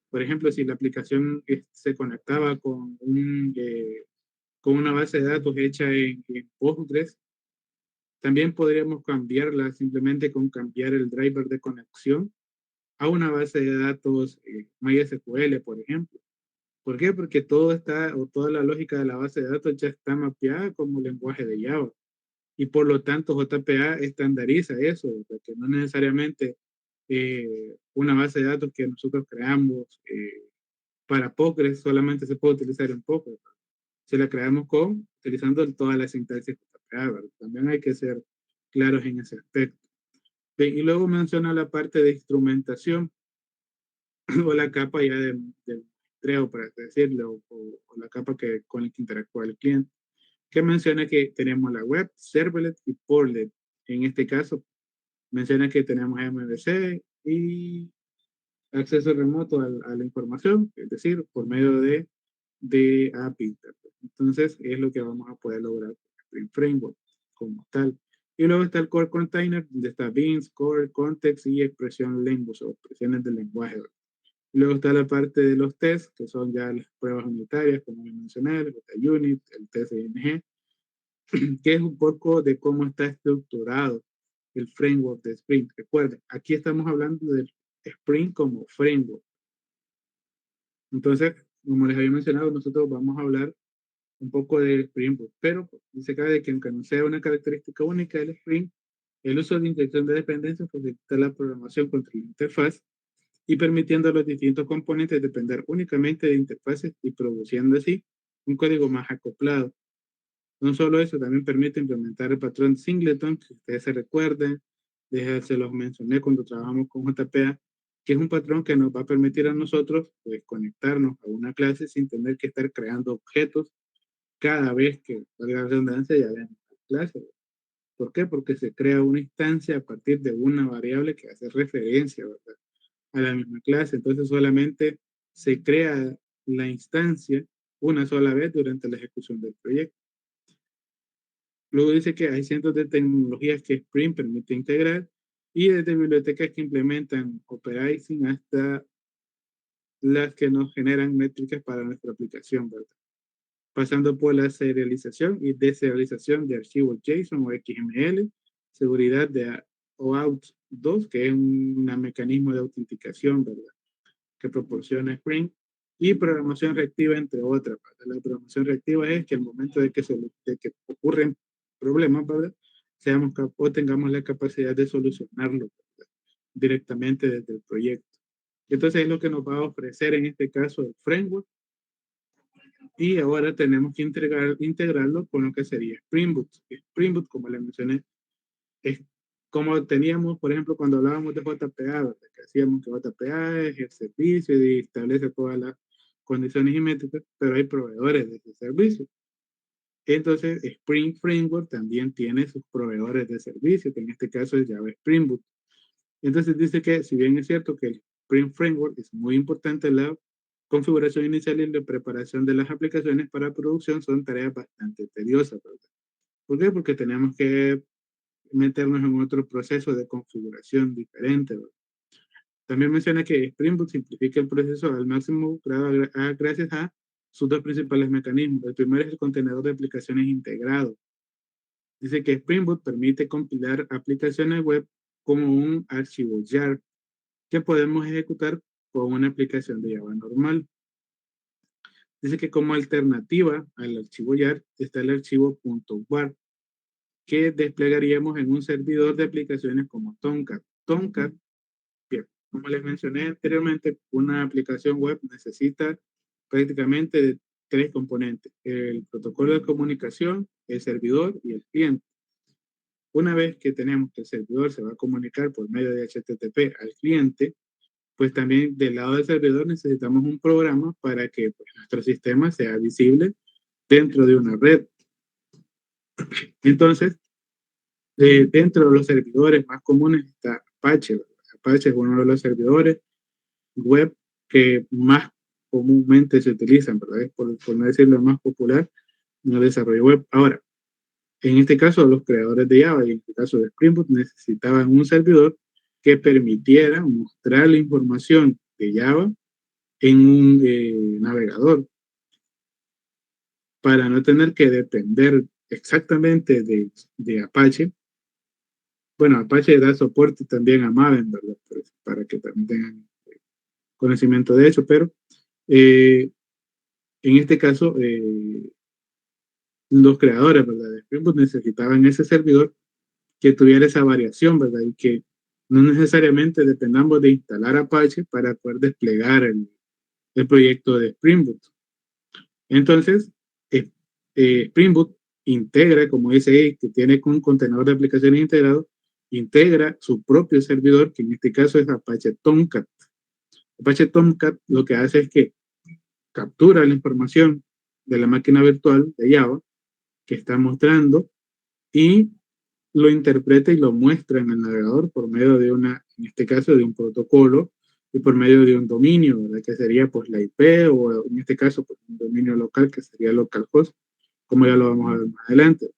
Por ejemplo, si la aplicación se conectaba con una base de datos hecha en Postgres, también podríamos cambiarla simplemente con cambiar el driver de conexión a una base de datos MySQL, por ejemplo. ¿Por qué? Porque todo está, o toda la lógica de la base de datos ya está mapeada como lenguaje de Java. Y por lo tanto, JPA estandariza eso, que no necesariamente una base de datos que nosotros creamos para Postgres solamente se puede utilizar en Postgres. Si la creamos utilizando toda la sintaxis JPA, ¿verdad? También hay que ser claros en ese aspecto. Bien, y luego menciona la parte de instrumentación o la capa ya de muestreo, para decirlo, o la capa con la que interactúa el cliente, que menciona que tenemos la web, servlet y portlet. En este caso, menciona que tenemos MVC y acceso remoto a la información, es decir, por medio de API. Entonces, es lo que vamos a poder lograr en Framework como tal. Y luego está el Core Container, donde está Beans, Core, Context y Expression Language o expresiones del lenguaje. Luego está la parte de los tests, que son ya las pruebas unitarias, como les mencioné, el JUnit, el test ING, que es un poco de cómo está estructurado el framework de Spring. Recuerden, aquí estamos hablando del Spring como framework. Entonces, como les había mencionado, nosotros vamos a hablar un poco del Spring Boot, pero dice acá de que aunque no sea una característica única del Spring, el uso de inyección de dependencias facilita la programación contra la interfaz y permitiendo a los distintos componentes depender únicamente de interfaces y produciendo así un código más acoplado. No solo eso, también permite implementar el patrón singleton, que ustedes se recuerden, se los mencioné cuando trabajamos con JPA, que es un patrón que nos va a permitir a nosotros pues, conectarnos a una clase sin tener que estar creando objetos cada vez que, valga la redundancia, ya vean la clase. ¿Por qué? Porque se crea una instancia a partir de una variable que hace referencia, ¿verdad?, a la misma clase. Entonces solamente se crea la instancia una sola vez durante la ejecución del proyecto. Luego dice que hay cientos de tecnologías que Spring permite integrar y desde bibliotecas que implementan Operating hasta las que nos generan métricas para nuestra aplicación, ¿verdad? pasando por la serialización y deserialización de archivos JSON o XML, seguridad de OAuth 2, que es un mecanismo de autenticación, ¿verdad?, que proporciona Spring, y programación reactiva, entre otras. La programación reactiva es que al momento de que ocurren problemas, ¿verdad?, o tengamos la capacidad de solucionarlo, ¿verdad?, directamente desde el proyecto. Entonces es lo que nos va a ofrecer en este caso el framework, y ahora tenemos que integrarlo con lo que sería Spring Boot. Spring Boot, como le mencioné, es como teníamos, por ejemplo, cuando hablábamos de JPA, ¿verdad?, que decíamos que JPA es el servicio y establece todas las condiciones y métricas, pero hay proveedores de ese servicio. Entonces, Spring Framework también tiene sus proveedores de servicio, que en este caso es Java Spring Boot. Entonces dice que, si bien es cierto que el Spring Framework es muy importante, la configuración inicial y la preparación de las aplicaciones para producción son tareas bastante tediosas, ¿verdad? ¿Por qué? Porque tenemos que meternos en otro proceso de configuración diferente, ¿verdad? También menciona que Spring Boot simplifica el proceso al máximo gracias a sus dos principales mecanismos. El primero es el contenedor de aplicaciones integrado. Dice que Spring Boot permite compilar aplicaciones web como un archivo jar que podemos ejecutar con una aplicación de Java normal. Dice que como alternativa al archivo jar está el archivo .war, que desplegaríamos en un servidor de aplicaciones como Tomcat. Tomcat, bien, como les mencioné anteriormente, una aplicación web necesita prácticamente de tres componentes: el protocolo de comunicación, el servidor y el cliente. Una vez que tenemos que el servidor se va a comunicar por medio de HTTP al cliente, pues también del lado del servidor necesitamos un programa para que, pues, nuestro sistema sea visible dentro de una red. Entonces, dentro de los servidores más comunes está Apache, ¿verdad? Apache es uno de los servidores web que más comúnmente se utilizan, ¿verdad? Es por no decirlo más popular en el desarrollo web. Ahora, en este caso, los creadores de Java y en este caso de Spring Boot necesitaban un servidor que permitiera mostrar la información de Java en un navegador, para no tener que depender exactamente de Apache. Bueno, Apache da soporte también a Maven, ¿verdad? Pues, para que también tengan conocimiento de eso, pero en este caso, los creadores, ¿verdad?, de Spring Boot necesitaban ese servidor que tuviera esa variación, ¿verdad? Y que no necesariamente dependamos de instalar Apache para poder desplegar el proyecto de Spring Boot. Entonces, Spring Boot integra, como dice ahí, que tiene un contenedor de aplicaciones integrado, integra su propio servidor, que en este caso es Apache Tomcat. Apache Tomcat lo que hace es que captura la información de la máquina virtual de Java que está mostrando y lo interpreta y lo muestra en el navegador por medio de en este caso, de un protocolo y por medio de un dominio, ¿verdad?, que sería pues la IP, o en este caso pues un dominio local que sería localhost, como ya lo vamos a ver más adelante.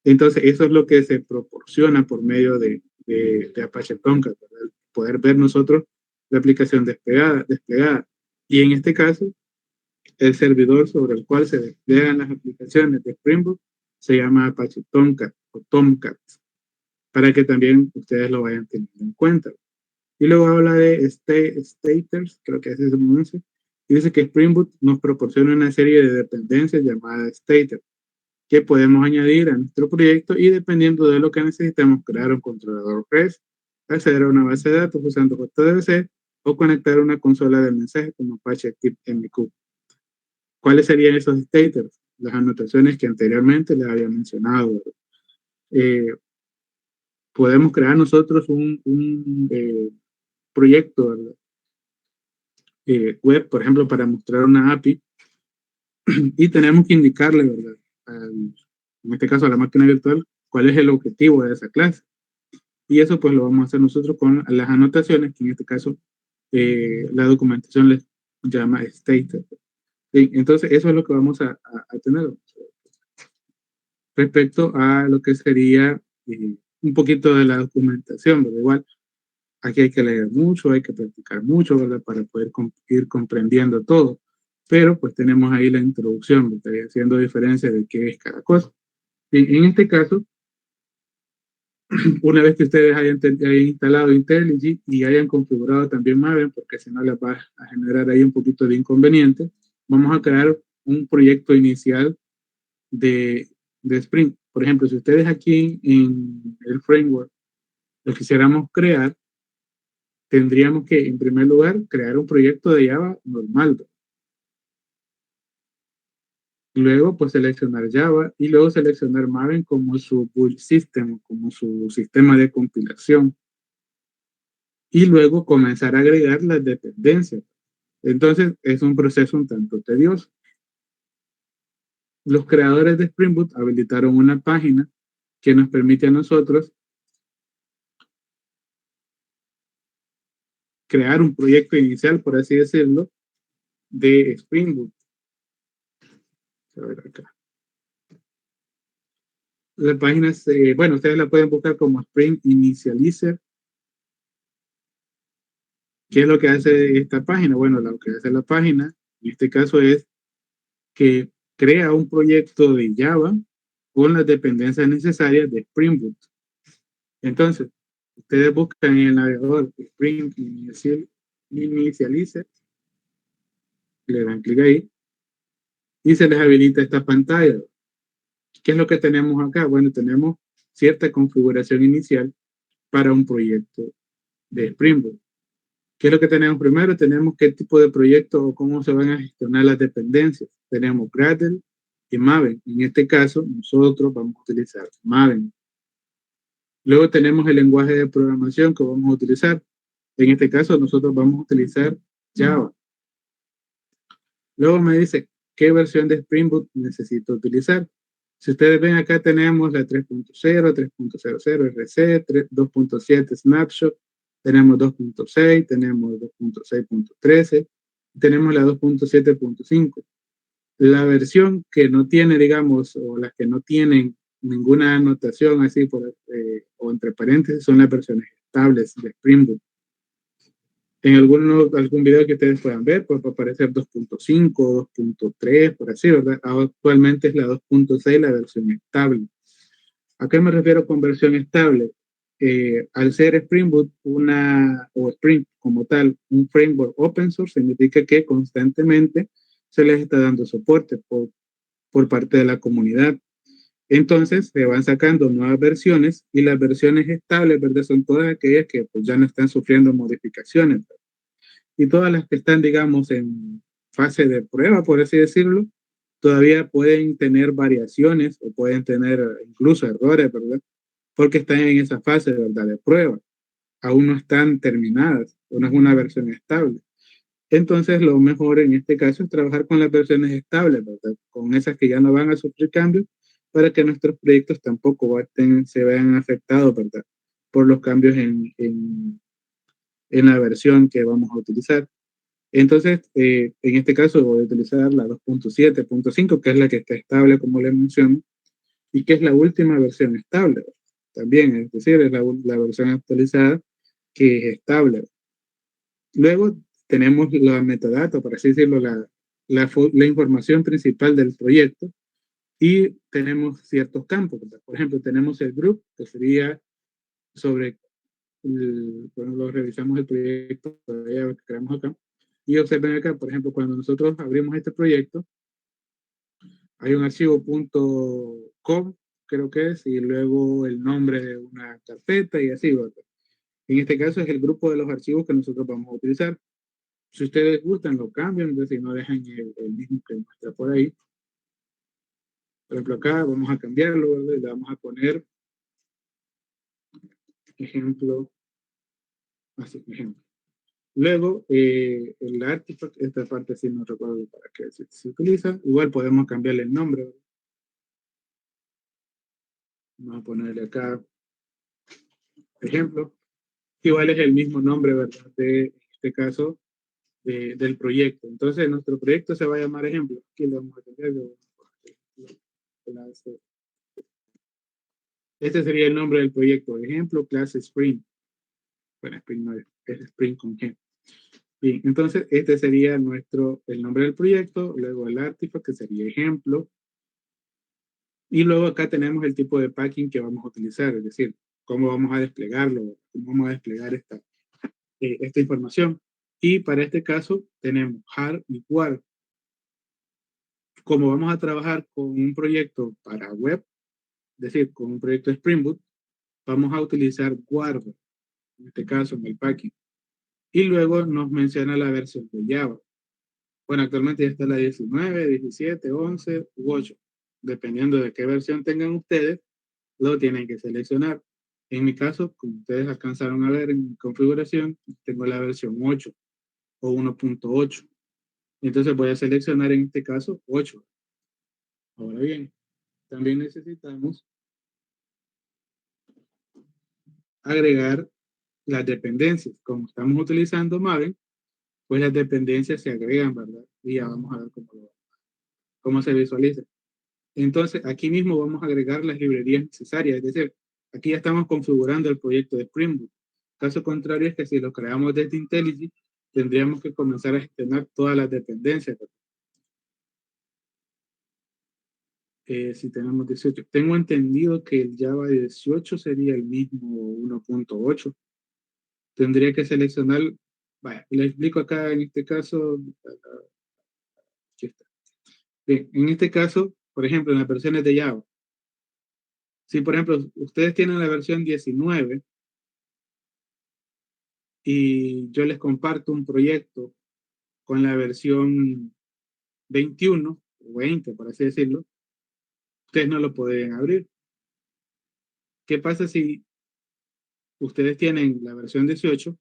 Entonces eso es lo que se proporciona por medio de Apache Tomcat, ¿verdad?, poder ver nosotros la aplicación desplegada. Y en este caso, el servidor sobre el cual se despliegan las aplicaciones de Spring Boot se llama Apache Tomcat o Tomcat, para que también ustedes lo vayan teniendo en cuenta. Y luego habla de staters, creo que ese es el anuncio, y dice que Spring Boot nos proporciona una serie de dependencias llamadas staters, que podemos añadir a nuestro proyecto y, dependiendo de lo que necesitemos, crear un controlador REST, acceder a una base de datos usando JDBC o conectar una consola de mensajes como Apache ActiveMQ. ¿Cuáles serían esos staters? Las anotaciones que anteriormente les había mencionado. Podemos crear nosotros un proyecto web, por ejemplo, para mostrar una API, y tenemos que indicarle, ¿verdad?, en este caso a la máquina virtual, cuál es el objetivo de esa clase. Y eso pues lo vamos a hacer nosotros con las anotaciones, que en este caso la documentación les llama stater. Sí, entonces eso es lo que vamos a tener respecto a lo que sería un poquito de la documentación, ¿verdad? Igual aquí hay que leer mucho, hay que practicar mucho, ¿verdad?, para poder ir comprendiendo todo. pero pues tenemos ahí la introducción, ¿verdad? Haciendo diferencia de qué es cada cosa. En este caso, una vez que ustedes hayan instalado IntelliJ y hayan configurado también Maven, porque si no les va a generar ahí un poquito de inconveniente, vamos a crear un proyecto inicial de Spring. Por ejemplo, si ustedes aquí en el framework lo quisiéramos crear, tendríamos que, en primer lugar, crear un proyecto de Java normal. Luego, pues seleccionar Java y luego seleccionar Maven como su build system, como su sistema de compilación. Y luego comenzar a agregar las dependencias. Entonces, es un proceso un tanto tedioso. Los creadores de Spring Boot habilitaron una página que nos permite a nosotros crear un proyecto inicial, por así decirlo, de Spring Boot. A ver acá. La página, bueno, ustedes la pueden buscar como Spring Initializer. ¿Qué es lo que hace esta página? Bueno, lo que hace la página, en este caso, es que crea un proyecto de Java con las dependencias necesarias de Spring Boot. Entonces, ustedes buscan en el navegador Spring Initializer, le dan clic ahí y se les habilita esta pantalla. ¿Qué es lo que tenemos acá? Bueno, tenemos cierta configuración inicial para un proyecto de Spring Boot. ¿Qué es lo que tenemos primero? Tenemos qué tipo de proyecto o cómo se van a gestionar las dependencias. Tenemos Gradle y Maven. En este caso, nosotros vamos a utilizar Maven. Luego tenemos el lenguaje de programación que vamos a utilizar. En este caso, nosotros vamos a utilizar Java. Luego me dice qué versión de Spring Boot necesito utilizar. Si ustedes ven acá tenemos la 3.0, 3.00 RC, 2.7 Snapshot, tenemos 2.6, tenemos 2.6.13, tenemos la 2.7.5. La versión que no tiene, digamos, o las que no tienen ninguna anotación así o entre paréntesis son las versiones estables de Spring Boot. En algún video que ustedes puedan ver, pues va a aparecer 2.5, 2.3, por así, ¿verdad? Actualmente es la 2.6, la versión estable. ¿A qué me refiero con versión estable? Al ser Spring Boot o Spring como tal, un framework open source, significa que constantemente se les está dando soporte por parte de la comunidad. Entonces se van sacando nuevas versiones y las versiones estables, ¿verdad? Son todas aquellas que pues, ya no están sufriendo modificaciones, ¿verdad? Y todas las que están, digamos, en fase de prueba, por así decirlo, todavía pueden tener variaciones o pueden tener incluso errores, ¿verdad? Porque están en esa fase, ¿verdad? De prueba. Aún no están terminadas, o no es una versión estable. Entonces, lo mejor en este caso es trabajar con las versiones estables, ¿verdad? Con esas que ya no van a sufrir cambios, para que nuestros proyectos tampoco se vean afectados, ¿verdad? Por los cambios en la versión que vamos a utilizar. Entonces, en este caso voy a utilizar la 2.7.5, que es la que está estable, como les menciono, y que es la última versión estable. También, es decir, es la versión actualizada que es estable. Luego tenemos la metadata, por así decirlo, la información principal del proyecto, y tenemos ciertos campos, ¿verdad? Por ejemplo, tenemos el group, que sería sobre, bueno, lo revisamos el proyecto que creamos acá, y observen acá, por ejemplo, cuando nosotros abrimos este proyecto, hay un archivo .com, creo que es, y luego el nombre de una carpeta y así, ¿verdad? En este caso es el grupo de los archivos que nosotros vamos a utilizar. Si ustedes gustan, lo cambian, si no dejan el mismo que muestra por ahí. Por ejemplo, acá vamos a cambiarlo, ¿verdad? Y le vamos a poner ejemplo, así, ejemplo. Luego, el artifact, esta parte sí no recuerdo para qué se utiliza. Igual podemos cambiarle el nombre, ¿verdad? Vamos a ponerle acá ejemplo. Igual es el mismo nombre, ¿verdad? En este caso, del proyecto. Entonces, nuestro proyecto se va a llamar ejemplo. Aquí lo vamos a cambiar. Este sería el nombre del proyecto. Ejemplo, clase Spring. Bueno, Spring no es Spring con G. Bien, entonces este sería el nombre del proyecto, luego el artifact, que sería ejemplo, y luego acá tenemos el tipo de packing que vamos a utilizar, es decir, cómo vamos a desplegarlo, cómo vamos a desplegar esta información. Y para este caso tenemos hard y war. Como vamos a trabajar con un proyecto para web, es decir, con un proyecto Spring Boot, vamos a utilizar Guard, en este caso en el packing. Y luego nos menciona la versión de Java. Bueno, actualmente ya está la 19, 17, 11 u 8. Dependiendo de qué versión tengan ustedes, lo tienen que seleccionar. En mi caso, como ustedes alcanzaron a ver en mi configuración, tengo la versión 8 o 1.8. Entonces voy a seleccionar en este caso 8. Ahora bien, también necesitamos agregar las dependencias. Como estamos utilizando Maven, pues las dependencias se agregan, ¿verdad? Y ya vamos a ver cómo se visualiza. Entonces, aquí mismo vamos a agregar las librerías necesarias, es decir, aquí ya estamos configurando el proyecto de Spring Boot. Caso contrario es que si lo creamos desde IntelliJ, tendríamos que comenzar a gestionar todas las dependencias. Si tenemos 18, tengo entendido que el Java 18 sería el mismo 1.8. Tendría que seleccionar, vaya, le explico acá en este caso, aquí está. Bien, en este caso, por ejemplo, en las versiones de Java, si por ejemplo ustedes tienen la versión 19 y yo les comparto un proyecto con la versión 21 o 20, por así decirlo, ustedes no lo pueden abrir. ¿Qué pasa si ustedes tienen la versión 18?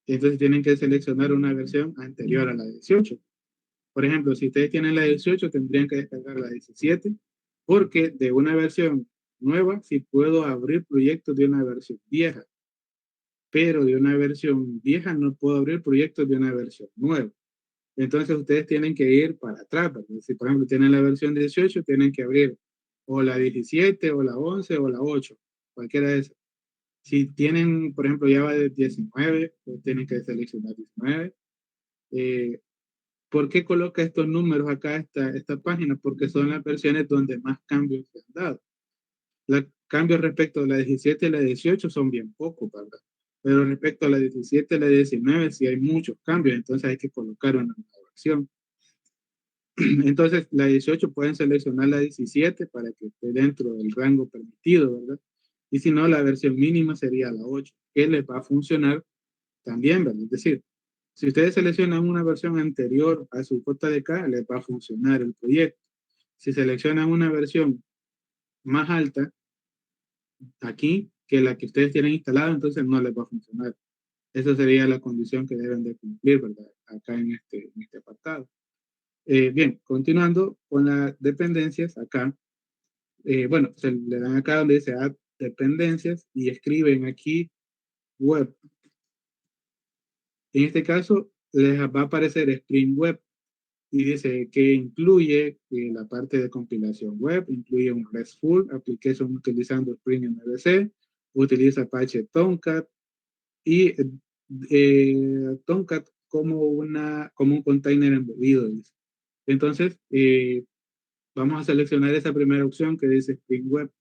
Entonces tienen que seleccionar una versión anterior a la 18. Por ejemplo, si ustedes tienen la 18, tendrían que descargar la 17, porque de una versión nueva sí puedo abrir proyectos de una versión vieja, pero de una versión vieja no puedo abrir proyectos de una versión nueva. Entonces ustedes tienen que ir para atrás, ¿verdad? Si por ejemplo tienen la versión 18, tienen que abrir o la 17 o la 11 o la 8, cualquiera de esas. Si tienen, por ejemplo, Java de 19, pues tienen que seleccionar 19. Eh, ¿Por qué coloca estos números acá, esta página? Porque son las versiones donde más cambios se han dado. Los cambios respecto a la 17 y la 18 son bien pocos, ¿verdad? Pero respecto a la 17 y la 19 sí hay muchos cambios, entonces hay que colocar una nueva versión. Entonces, la 18 pueden seleccionar la 17 para que esté dentro del rango permitido, ¿verdad? Y si no, la versión mínima sería la 8, que les va a funcionar también, ¿verdad? Es decir, si ustedes seleccionan una versión anterior a su JDK, les va a funcionar el proyecto. Si seleccionan una versión más alta aquí que la que ustedes tienen instalada, entonces no les va a funcionar. Esa sería la condición que deben de cumplir, ¿verdad? Acá en este apartado. Bien, continuando con las dependencias, acá, bueno, se le dan acá donde dice add dependencias y escriben aquí web. En este caso, les va a aparecer Spring Web y dice que incluye la parte de compilación web, incluye un RESTful application utilizando Spring MVC, utiliza Apache Tomcat y Tomcat como un container embebido. Dice. Entonces, vamos a seleccionar esa primera opción que dice Spring Web.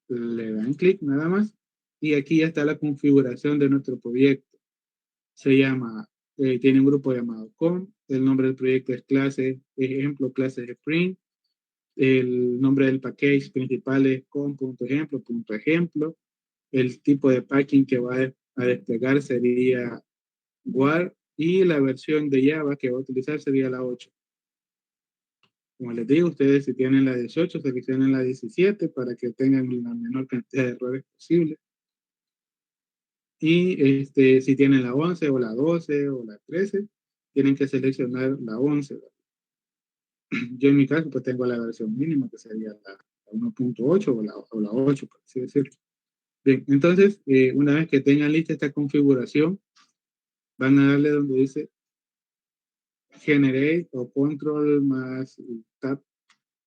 Le dan clic nada más y aquí ya está la configuración de nuestro proyecto. Se llama, tiene un grupo llamado com, el nombre del proyecto es clase, ejemplo, clase de Spring, el nombre del package principal es com.ejemplo, punto ejemplo, el tipo de packing que va a desplegar sería WAR y la versión de Java que va a utilizar sería la 8. Como les digo, ustedes si tienen la 18, seleccionen la 17 para que tengan la menor cantidad de errores posible. Y si tienen la 11 o la 12 o la 13, tienen que seleccionar la 11. Yo en mi caso pues tengo la versión mínima que sería la 1.8 o la 8, por así decirlo. Bien, entonces una vez que tengan lista esta configuración, van a darle donde dice Generate o Control más Tab.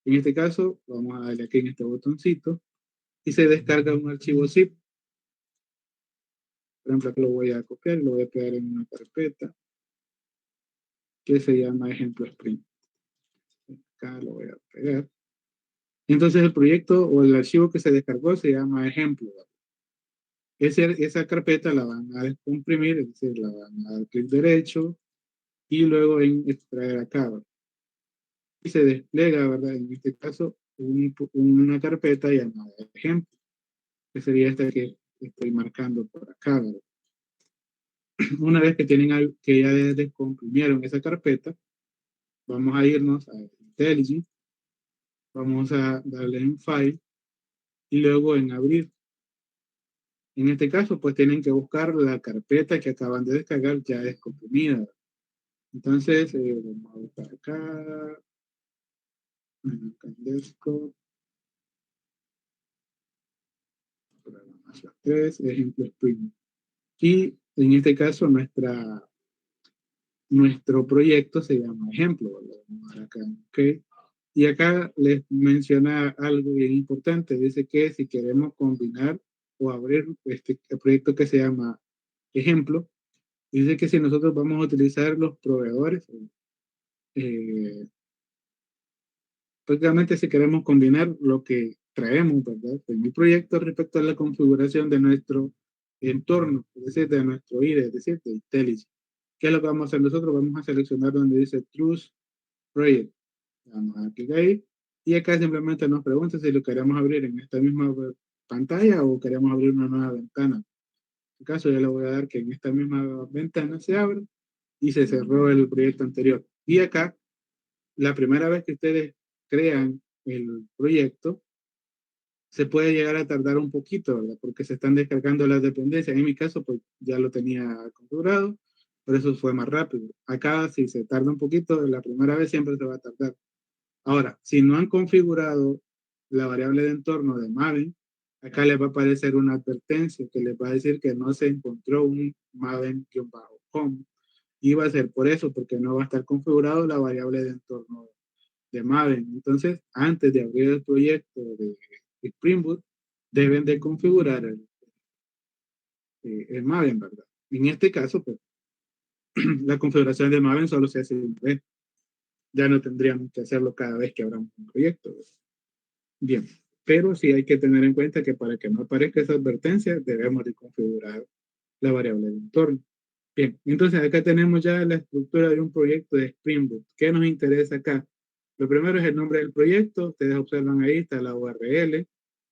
En este caso, vamos a darle aquí en este botoncito y se descarga un archivo zip. Por ejemplo, aquí lo voy a copiar y lo voy a pegar en una carpeta que se llama ejemplo Spring. Acá lo voy a pegar. Entonces el proyecto o el archivo que se descargó se llama ejemplo. Esa carpeta la van a descomprimir, es decir, la van a dar clic derecho y luego en extraer acá, ¿verdad? Y se despliega, ¿verdad? En este caso, una carpeta llamada ejemplo, que sería esta que estoy marcando por acá, ¿verdad? Una vez que tienen algo, que ya descomprimieron esa carpeta, vamos a irnos a IntelliJ, vamos a darle en File y luego en Abrir. En este caso, pues tienen que buscar la carpeta que acaban de descargar ya descomprimida. Entonces, vamos a buscar acá, en Desktop, programas las tres, ejemplo Spring. Y en este caso, nuestro proyecto se llama ejemplo, ¿verdad? Vamos a dar acá, ok. Y acá les menciona algo bien importante. Dice que si queremos combinar o abrir el proyecto que se llama ejemplo, dice que si nosotros vamos a utilizar los proveedores, eh, prácticamente si queremos combinar lo que traemos, ¿verdad? En el proyecto respecto a la configuración de nuestro entorno, es decir, de nuestro IDE, es decir, de IntelliJ. ¿Qué es lo que vamos a hacer nosotros? Vamos a seleccionar donde dice Choose Project. Vamos a clicar ahí. Y acá simplemente nos pregunta si lo queremos abrir en esta misma pantalla o queremos abrir una nueva ventana. En este caso, yo le voy a dar que en esta misma ventana se abre y se cerró el proyecto anterior. Y acá, la primera vez que ustedes crean el proyecto, se puede llegar a tardar un poquito, ¿verdad? Porque se están descargando las dependencias. En mi caso, pues ya lo tenía configurado, por eso fue más rápido. Acá, si se tarda un poquito, la primera vez siempre se va a tardar. Ahora, si no han configurado la variable de entorno de Maven, acá les va a aparecer una advertencia que les va a decir que no se encontró un Maven-home. Y va a ser por eso, porque no va a estar configurado la variable de entorno de Maven. Entonces, antes de abrir el proyecto de Spring Boot, deben de configurar el Maven, ¿verdad? En este caso, pues, la configuración de Maven solo se hace una vez. Ya no tendríamos que hacerlo cada vez que abramos un proyecto, ¿verdad? Bien, pero sí hay que tener en cuenta que para que no aparezca esa advertencia, debemos de configurar la variable de entorno. Bien, entonces acá tenemos ya la estructura de un proyecto de Spring Boot. ¿Qué nos interesa acá? Lo primero es el nombre del proyecto. Ustedes observan ahí, está la URL, de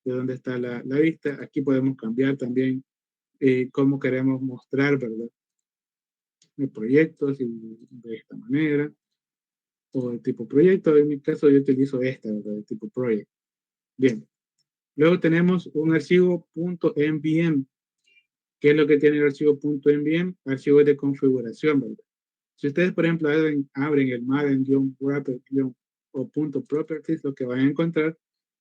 donde está la vista. Aquí podemos cambiar también cómo queremos mostrar, ¿verdad? El proyecto, si de esta manera, o de tipo proyecto. En mi caso yo utilizo esta, ¿verdad? De tipo project. Bien, luego tenemos un archivo .nvm. ¿Qué es lo que tiene el archivo .nvm? Archivos de configuración, ¿verdad? Si ustedes, por ejemplo, abren el Maven-wrapper- o .properties, lo que van a encontrar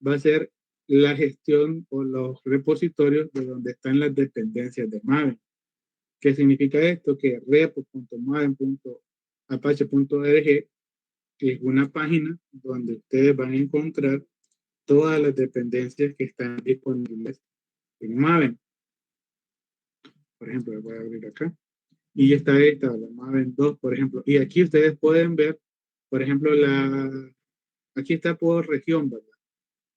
va a ser la gestión o los repositorios de donde están las dependencias de Maven. ¿Qué significa esto? Que repo.maven.apache.org es una página donde ustedes van a encontrar todas las dependencias que están disponibles en Maven. Por ejemplo, voy a abrir acá. Y está esta, la Maven 2, por ejemplo. Y aquí ustedes pueden ver, por ejemplo, aquí está por región, ¿verdad?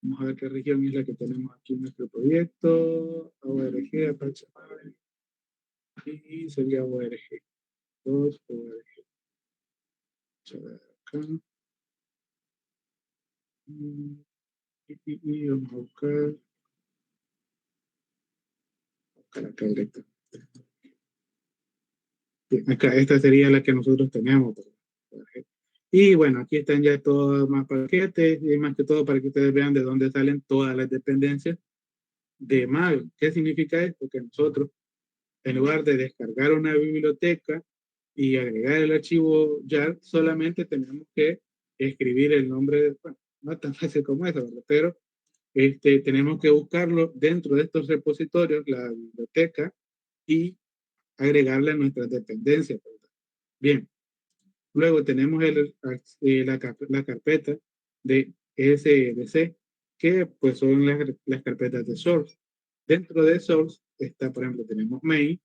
Vamos a ver qué región es la que tenemos aquí en nuestro proyecto. ORG, Apache Maven. Y sería ORG. 2, ORG. Vamos a ver acá. Y vamos a buscar acá directo. Acá, esta sería la que nosotros tenemos. Y bueno, aquí están ya todos más paquetes y más que todo para que ustedes vean de dónde salen todas las dependencias de Maven. ¿Qué significa esto? Que nosotros, en lugar de descargar una biblioteca y agregar el archivo YAR, solamente tenemos que escribir el nombre, bueno, no tan fácil como eso, ¿verdad? Pero tenemos que buscarlo dentro de estos repositorios, la biblioteca, y agregarle a nuestras dependencias, ¿verdad? Bien, luego tenemos la carpeta de SDC, que pues son las carpetas de source. Dentro de source está, por ejemplo, tenemos main,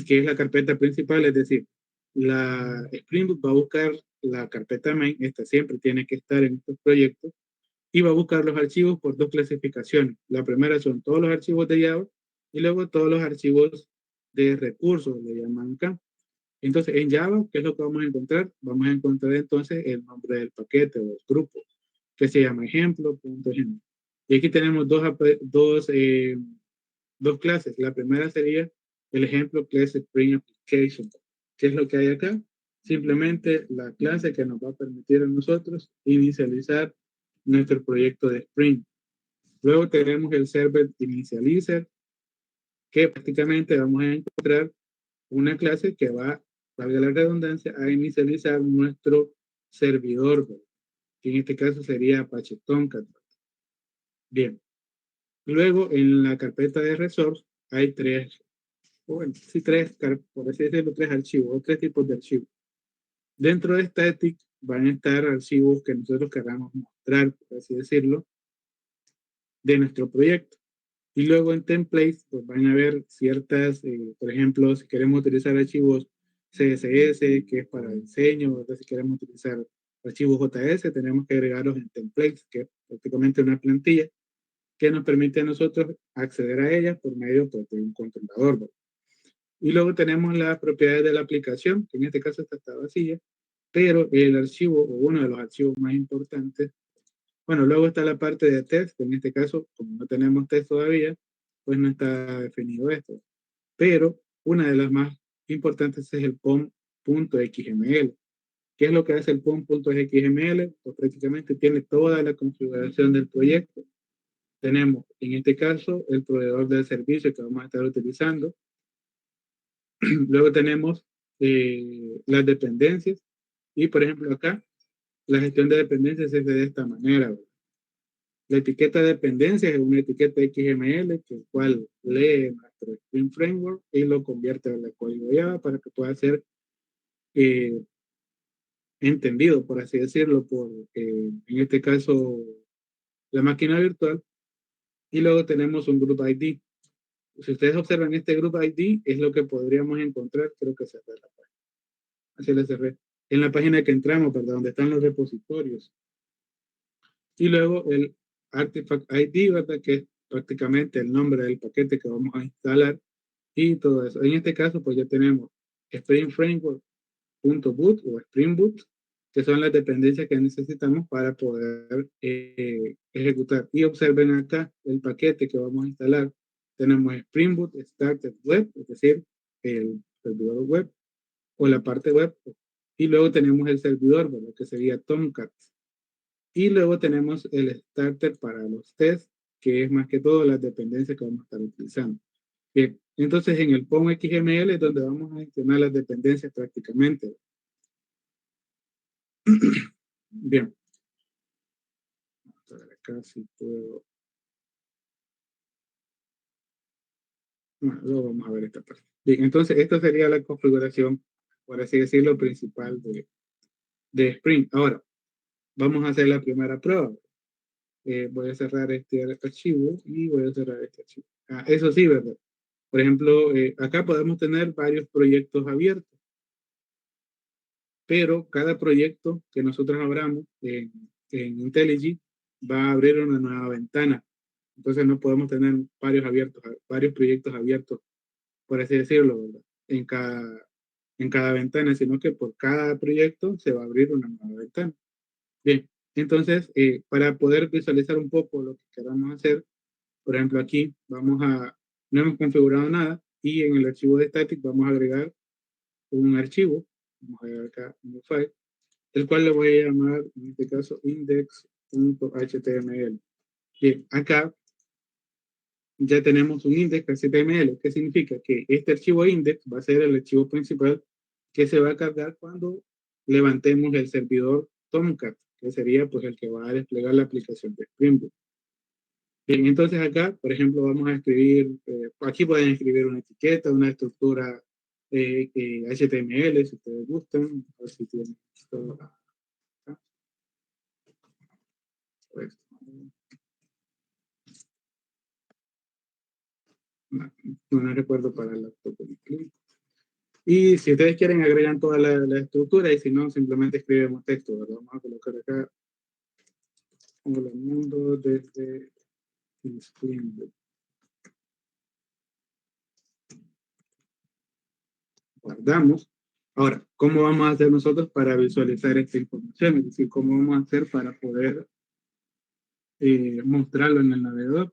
que es la carpeta principal, es decir, la Spring Boot va a buscar la carpeta main, esta siempre tiene que estar en estos proyectos, y va a buscar los archivos por dos clasificaciones. La primera son todos los archivos de Java y luego todos los archivos de recursos, le llaman acá. Entonces, en Java, ¿qué es lo que vamos a encontrar? Vamos a encontrar entonces el nombre del paquete o del grupo, que se llama ejemplo.ejemplo. Y aquí tenemos dos clases. La primera sería el ejemplo class Spring Application. ¿Qué es lo que hay acá? Simplemente la clase que nos va a permitir a nosotros inicializar nuestro proyecto de Spring. Luego tenemos el server initializer, que prácticamente vamos a encontrar una clase que va, valga la redundancia, a inicializar nuestro servidor, que en este caso sería Apache Tomcat. Bien. Luego en la carpeta de resource hay bueno, sí, por así decirlo, tres archivos o tres tipos de archivos. Dentro de static van a estar archivos que nosotros queramos mostrar, por así decirlo, de nuestro proyecto. Y luego en templates pues van a haber ciertas, por ejemplo, si queremos utilizar archivos CSS, que es para diseño, o si queremos utilizar archivos JS, tenemos que agregarlos en templates, que es prácticamente una plantilla que nos permite a nosotros acceder a ellas por medio pues, de un controlador, ¿verdad? Y luego tenemos las propiedades de la aplicación, que en este caso está vacía, pero el archivo o uno de los archivos más importantes, bueno, luego está la parte de test, en este caso, como no tenemos test todavía, pues no está definido esto. Pero una de las más importantes es el pom.xml. ¿Qué es lo que hace el pom.xml? Pues prácticamente tiene toda la configuración del proyecto. Tenemos, en este caso, el proveedor del servicio que vamos a estar utilizando. Luego tenemos las dependencias. Y, por ejemplo, acá, la gestión de dependencias es de esta manera, ¿verdad? La etiqueta de dependencias es una etiqueta XML, que el cual lee nuestro Spring Framework y lo convierte al código Java para que pueda ser eh, entendido, por así decirlo, por, en este caso, la máquina virtual. Y luego tenemos un Group ID. Si ustedes observan este Group ID, es lo que podríamos encontrar, creo que cerré la página. Así la cerré. En la página que entramos, ¿verdad? Donde están los repositorios. Y luego el Artifact ID, ¿verdad? Que es prácticamente el nombre del paquete que vamos a instalar y todo eso. En este caso, pues ya tenemos Spring Framework.boot o Spring Boot, que son las dependencias que necesitamos para poder ejecutar. Y observen acá el paquete que vamos a instalar. Tenemos Spring Boot Starter Web, es decir, el servidor web o la parte web. Y luego tenemos el servidor, ¿verdad? Que sería Tomcat. Y luego tenemos el starter para los tests, que es más que todo las dependencias que vamos a estar utilizando. Bien, entonces en el POM XML es donde vamos a gestionar las dependencias prácticamente. Bien, vamos a ver acá si puedo. Bueno, luego vamos a ver esta parte. Bien, entonces esta sería la configuración, por así decirlo, principal de Spring. Ahora, vamos a hacer la primera prueba. Voy a cerrar este archivo y voy a cerrar este archivo. Ah, eso sí, ¿verdad? Por ejemplo, acá podemos tener varios proyectos abiertos, pero cada proyecto que nosotros abramos en IntelliJ va a abrir una nueva ventana. Entonces no podemos tener varios proyectos abiertos, por así decirlo, ¿verdad? En cada ventana, sino que por cada proyecto se va a abrir una nueva ventana. Bien, entonces, para poder visualizar un poco lo que queramos hacer, por ejemplo, aquí no hemos configurado nada y en el archivo de static vamos a agregar un archivo, vamos a ver acá un file, el cual le voy a llamar, en este caso, index.html. Bien, acá ya tenemos un index.html. ¿Qué significa? Que este archivo index va a ser el archivo principal que se va a cargar cuando levantemos el servidor Tomcat, que sería pues el que va a desplegar la aplicación de Spring Boot. Bien, entonces acá, por ejemplo, vamos a escribir, aquí pueden escribir una etiqueta, una estructura HTML, si ustedes gustan, a ver si tienen esto acá. Pues, no recuerdo para el laptop. Y si ustedes quieren, agregan toda la estructura y si no, simplemente escribimos texto, ¿verdad? Vamos a colocar acá, hola mundo desde Spring Boot. Guardamos. Ahora, ¿cómo vamos a hacer nosotros para visualizar esta información? Es decir, ¿cómo vamos a hacer para poder mostrarlo en el navegador?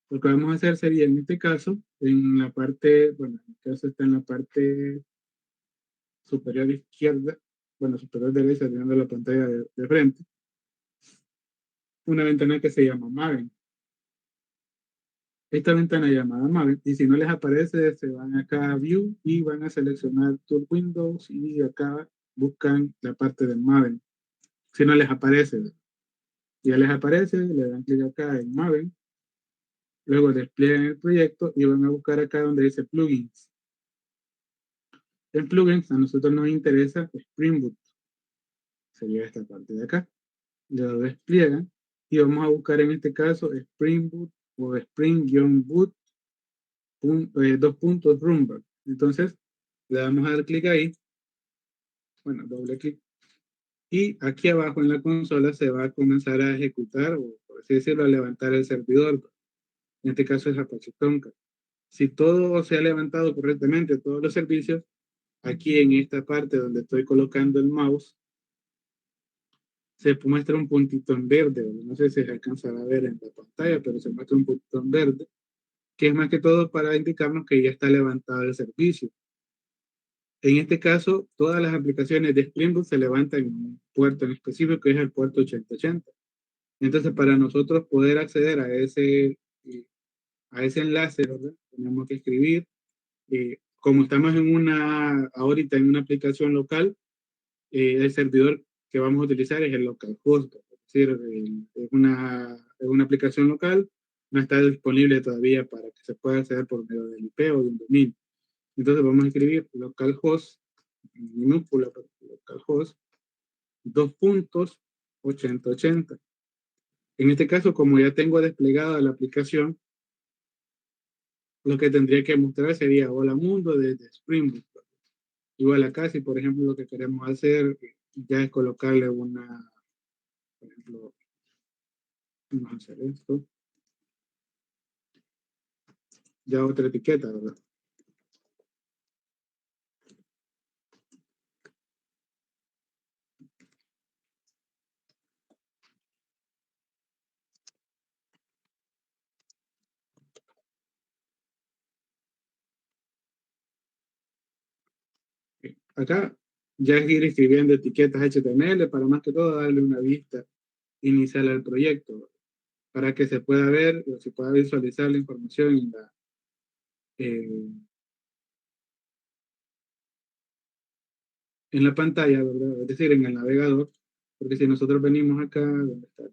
Lo que vamos a hacer sería, en este caso, en la parte, bueno, en este caso está en la parte superior izquierda, bueno, superior derecha, viendo la pantalla de frente, una ventana que se llama Maven. Esta ventana llamada Maven, y si no les aparece, se van acá a View y van a seleccionar Tool Windows y acá buscan la parte de Maven. Si no les aparece, ya les aparece, le dan clic acá en Maven, luego despliegan el proyecto y van a buscar acá donde dice Plugins. En Plugins a nosotros nos interesa Spring Boot, sería esta parte de acá. Lo despliegan y vamos a buscar en este caso Spring Boot o Spring-Boot dos puntos Rumble. Entonces le damos a dar clic ahí, bueno, doble clic, y aquí abajo en la consola se va a comenzar a ejecutar, o por así decirlo, a levantar el servidor. En este caso es Apache Tomcat. Si todo se ha levantado correctamente, todos los servicios, aquí en esta parte donde estoy colocando el mouse, se muestra un puntito en verde. No sé si se alcanza a ver en la pantalla, pero se muestra un puntito en verde, que es más que todo para indicarnos que ya está levantado el servicio. En este caso, todas las aplicaciones de Spring Boot se levantan en un puerto en específico, que es el puerto 8080. Entonces, para nosotros poder acceder a ese enlace, ¿verdad? Tenemos que escribir, como estamos ahorita en una aplicación local, el servidor que vamos a utilizar es el localhost, es decir, es una aplicación local, no está disponible todavía para que se pueda acceder por medio del IP o de un dominio. Entonces vamos a escribir localhost, minúscula, localhost, 2.8080. En este caso, como ya tengo desplegada la aplicación, lo que tendría que mostrar sería hola mundo desde Spring Boot. Igual acá, si por ejemplo lo que queremos hacer ya es colocarle por ejemplo, vamos a hacer esto, ya otra etiqueta, ¿verdad? Acá ya es ir escribiendo etiquetas HTML para más que todo darle una vista inicial al proyecto, para que se pueda ver o se pueda visualizar la información en la pantalla, ¿verdad? Es decir, en el navegador, porque si nosotros venimos acá, ¿dónde está?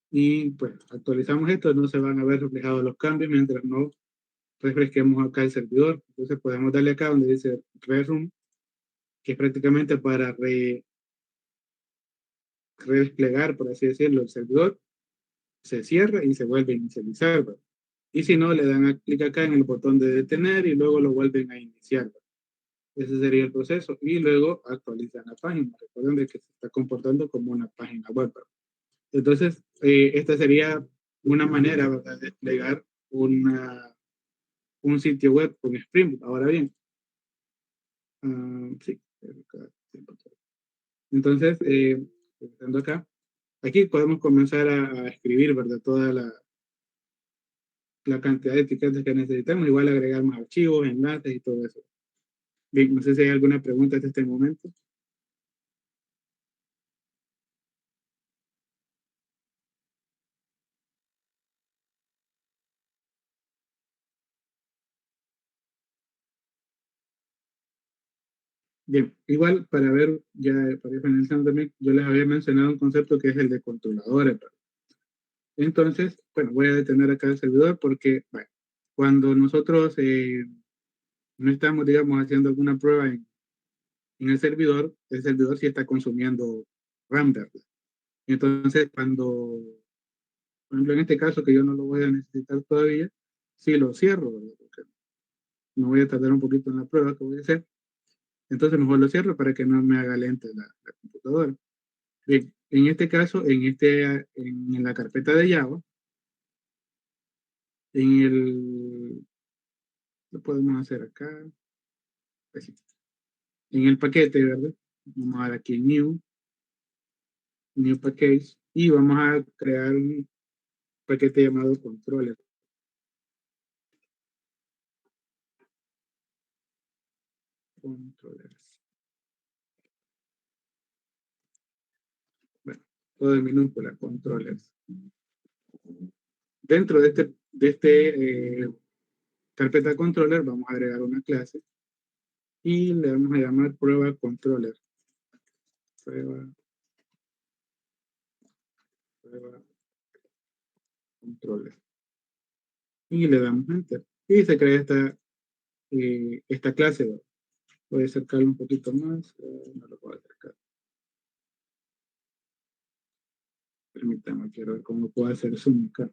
Y pues actualizamos esto, no se van a ver reflejados los cambios mientras no refresquemos acá el servidor. Entonces podemos darle acá donde dice Reroom, que es prácticamente para redesplegar, por así decirlo, el servidor, se cierra y se vuelve a inicializar, ¿verdad? Y si no, le dan a clic acá en el botón de detener y luego lo vuelven a iniciar, ¿verdad? Ese sería el proceso. Y luego actualizan la página. Recuerden de que se está comportando como una página web, ¿verdad? Entonces, esta sería una manera, ¿verdad?, de desplegar un sitio web con Spring Boot. Ahora bien, sí, entonces, empezando acá, aquí podemos comenzar a escribir, ¿verdad?, toda la cantidad de etiquetas que necesitamos, igual agregar más archivos, enlaces y todo eso. Bien, no sé si hay alguna pregunta hasta este momento. Bien, igual para ver, ya para ir finalizando también, yo les había mencionado un concepto que es el de controladores, ¿verdad? Entonces, bueno, voy a detener acá el servidor porque, bueno, cuando nosotros no estamos, digamos, haciendo alguna prueba en el servidor sí está consumiendo RAM, ¿verdad? Entonces, por ejemplo, en este caso que yo no lo voy a necesitar todavía, sí lo cierro, ¿verdad? me voy a tardar un poquito en la prueba que voy a hacer. Entonces mejor lo cierro para que no me haga lenta la computadora. Bien, en este caso, en la carpeta de Java, lo podemos hacer acá, así, en el paquete, ¿verdad? Vamos a dar aquí en New Package, y vamos a crear un paquete llamado controller. Controllers. Bueno, todo en minúscula, controllers. Dentro de este carpeta controller vamos a agregar una clase y le vamos a llamar prueba controller. Prueba, prueba controller. Y le damos enter. Y se crea esta clase. Voy a acercarlo un poquito más. No lo puedo acercar. Permítame, quiero ver cómo puedo hacer zoom acá.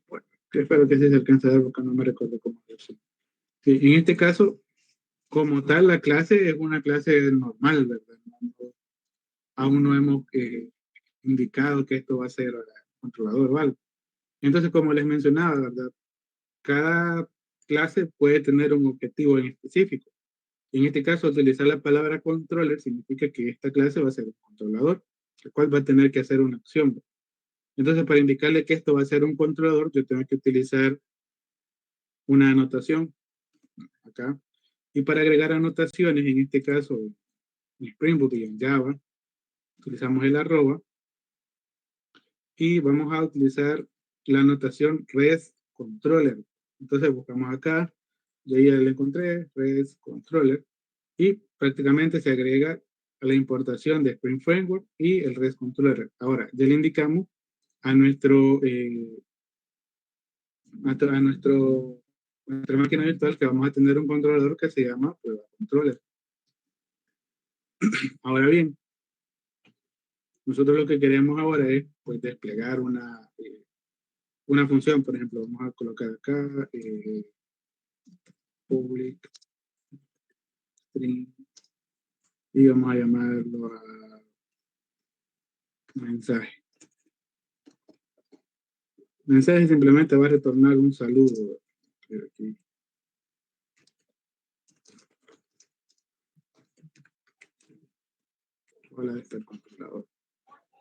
Bueno, espero que sí se alcance a ver porque no me recuerdo cómo hacerlo. Sí, en este caso, como tal, la clase es una clase normal, ¿verdad? Aún no hemos indicado que esto va a ser controlador o algo. Entonces, como les mencionaba, ¿verdad? Cada clase puede tener un objetivo en específico. En este caso, utilizar la palabra controller significa que esta clase va a ser un controlador, el cual va a tener que hacer una acción. Entonces, para indicarle que esto va a ser un controlador, yo tengo que utilizar una anotación acá. Y para agregar anotaciones, en este caso, en Spring Boot y en Java, utilizamos el arroba y vamos a utilizar la anotación res controller. Entonces buscamos acá, yo ya le encontré res controller y prácticamente se agrega a la importación de Spring Framework y el res controller. Ahora, ya le indicamos a nuestra máquina virtual que vamos a tener un controlador que se llama prueba controller. Ahora bien, nosotros lo que queremos ahora es pues, desplegar una función. Por ejemplo, vamos a colocar acá public string y vamos a llamarlo a mensaje. Mensaje simplemente va a retornar un saludo. Aquí. Hola, este es el controlador.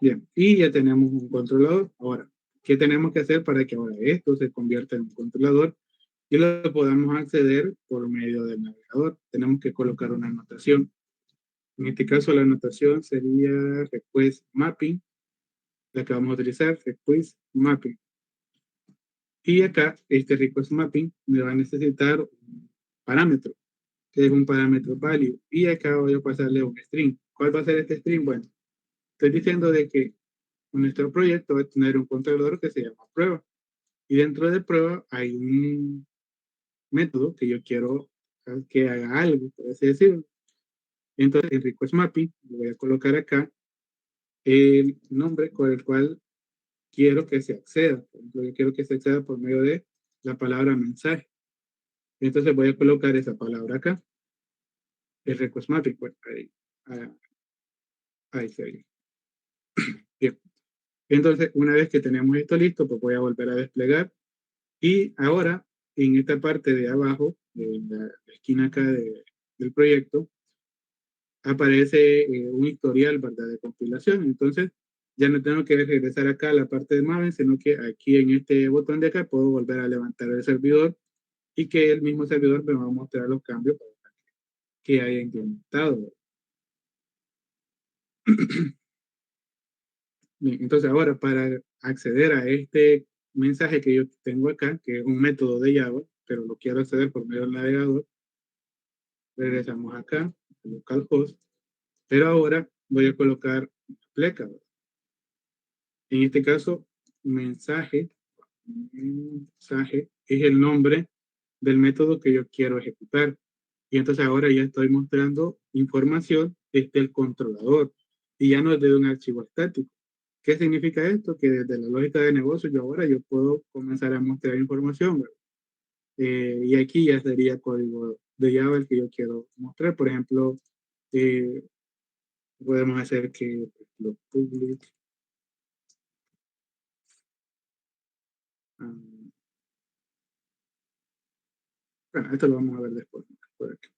Bien, y ya tenemos un controlador. Ahora, ¿qué tenemos que hacer para que ahora esto se convierta en un controlador y lo podamos acceder por medio del navegador? Tenemos que colocar una anotación. En este caso, la anotación sería request mapping, la que vamos a utilizar, request mapping. Y acá, este request mapping me va a necesitar un parámetro, que es un parámetro value. Y acá voy a pasarle un string. ¿Cuál va a ser este string? Bueno, estoy diciendo de que nuestro proyecto va a tener un controlador que se llama prueba. Y dentro de prueba hay un método que yo quiero que haga algo, por así decirlo. Entonces, en request mapping, voy a colocar acá el nombre con el cual quiero que se acceda. Por ejemplo, yo quiero que se acceda por medio de la palabra mensaje. Entonces voy a colocar esa palabra acá, el request mapping. Pues, ahí se ve. Bien. Entonces, una vez que tenemos esto listo, pues voy a volver a desplegar. Y ahora, en esta parte de abajo, en la esquina acá del proyecto, aparece un historial, ¿verdad?, de compilación. Entonces, ya no tengo que regresar acá a la parte de Maven, sino que aquí en este botón de acá puedo volver a levantar el servidor y que el mismo servidor me va a mostrar los cambios que haya implementado. Bien, entonces ahora para acceder a este mensaje que yo tengo acá, que es un método de Java, pero lo quiero acceder por medio del navegador, regresamos acá, a localhost, pero ahora voy a colocar pleca. En este caso, mensaje es el nombre del método que yo quiero ejecutar. Y entonces ahora ya estoy mostrando información desde el controlador y ya no es de un archivo estático. ¿Qué significa esto? Que desde la lógica de negocio yo puedo comenzar a mostrar información, ¿verdad? Y aquí ya sería código de Java el que yo quiero mostrar. Por ejemplo, eh, podemos hacer que lo public, um, bueno, esto lo vamos a ver después, para que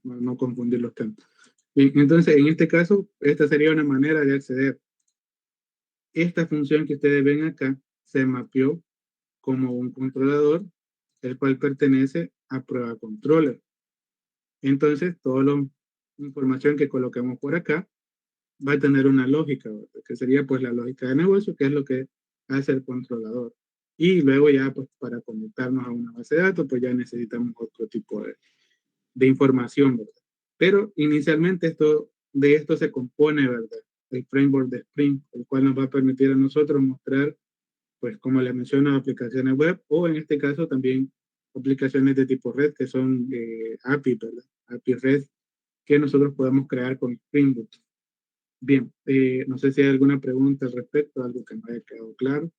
no confundirlos tanto. Bien, entonces, en este caso, esta sería una manera de acceder. Esta función que ustedes ven acá se mapeó como un controlador, el cual pertenece a prueba controller. Entonces, toda la información que colocamos por acá va a tener una lógica, ¿verdad? Que sería pues la lógica de negocio, que es lo que hace el controlador. Y luego ya pues para conectarnos a una base de datos, pues ya necesitamos otro tipo de información, ¿verdad? Pero inicialmente de esto se compone, ¿verdad? El framework de Spring, el cual nos va a permitir a nosotros mostrar, pues como les menciono, aplicaciones web o en este caso también aplicaciones de tipo red, que son API, ¿verdad? API REST, que nosotros podemos crear con Spring Boot. Bien, no sé si hay alguna pregunta al respecto, algo que no haya quedado claro.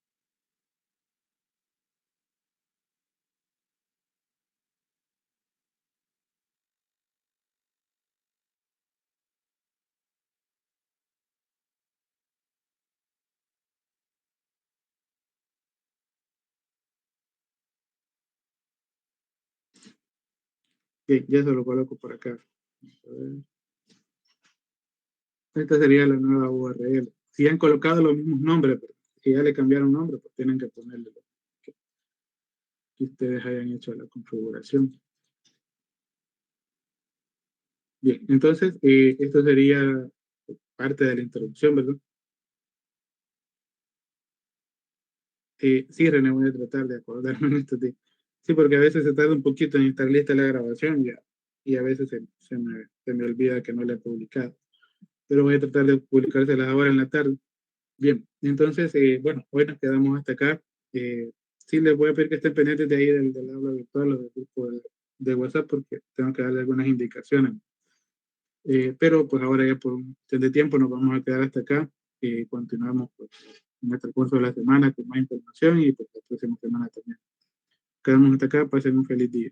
Bien, ya se lo coloco por acá. A ver. Esta sería la nueva URL. Si han colocado los mismos nombres, pero si ya le cambiaron nombre, pues tienen que ponerle lo que ustedes hayan hecho la configuración. Bien, entonces, esto sería parte de la introducción, ¿verdad? Sí, René, voy a tratar de acordarme en esto. Sí, porque a veces se tarda un poquito en estar lista la grabación ya, y a veces se me olvida que no la he publicado. Pero voy a tratar de publicárselas ahora en la tarde. Bien, entonces, bueno, hoy nos quedamos hasta acá. Sí, les voy a pedir que estén pendientes de ahí del aula virtual o del grupo de WhatsApp porque tengo que darle algunas indicaciones. Pero pues ahora ya por un cuestión de tiempo nos vamos a quedar hasta acá. Continuamos pues, en este curso de la semana con más información y pues la próxima semana también. Quedamos hasta acá, pasen un feliz día.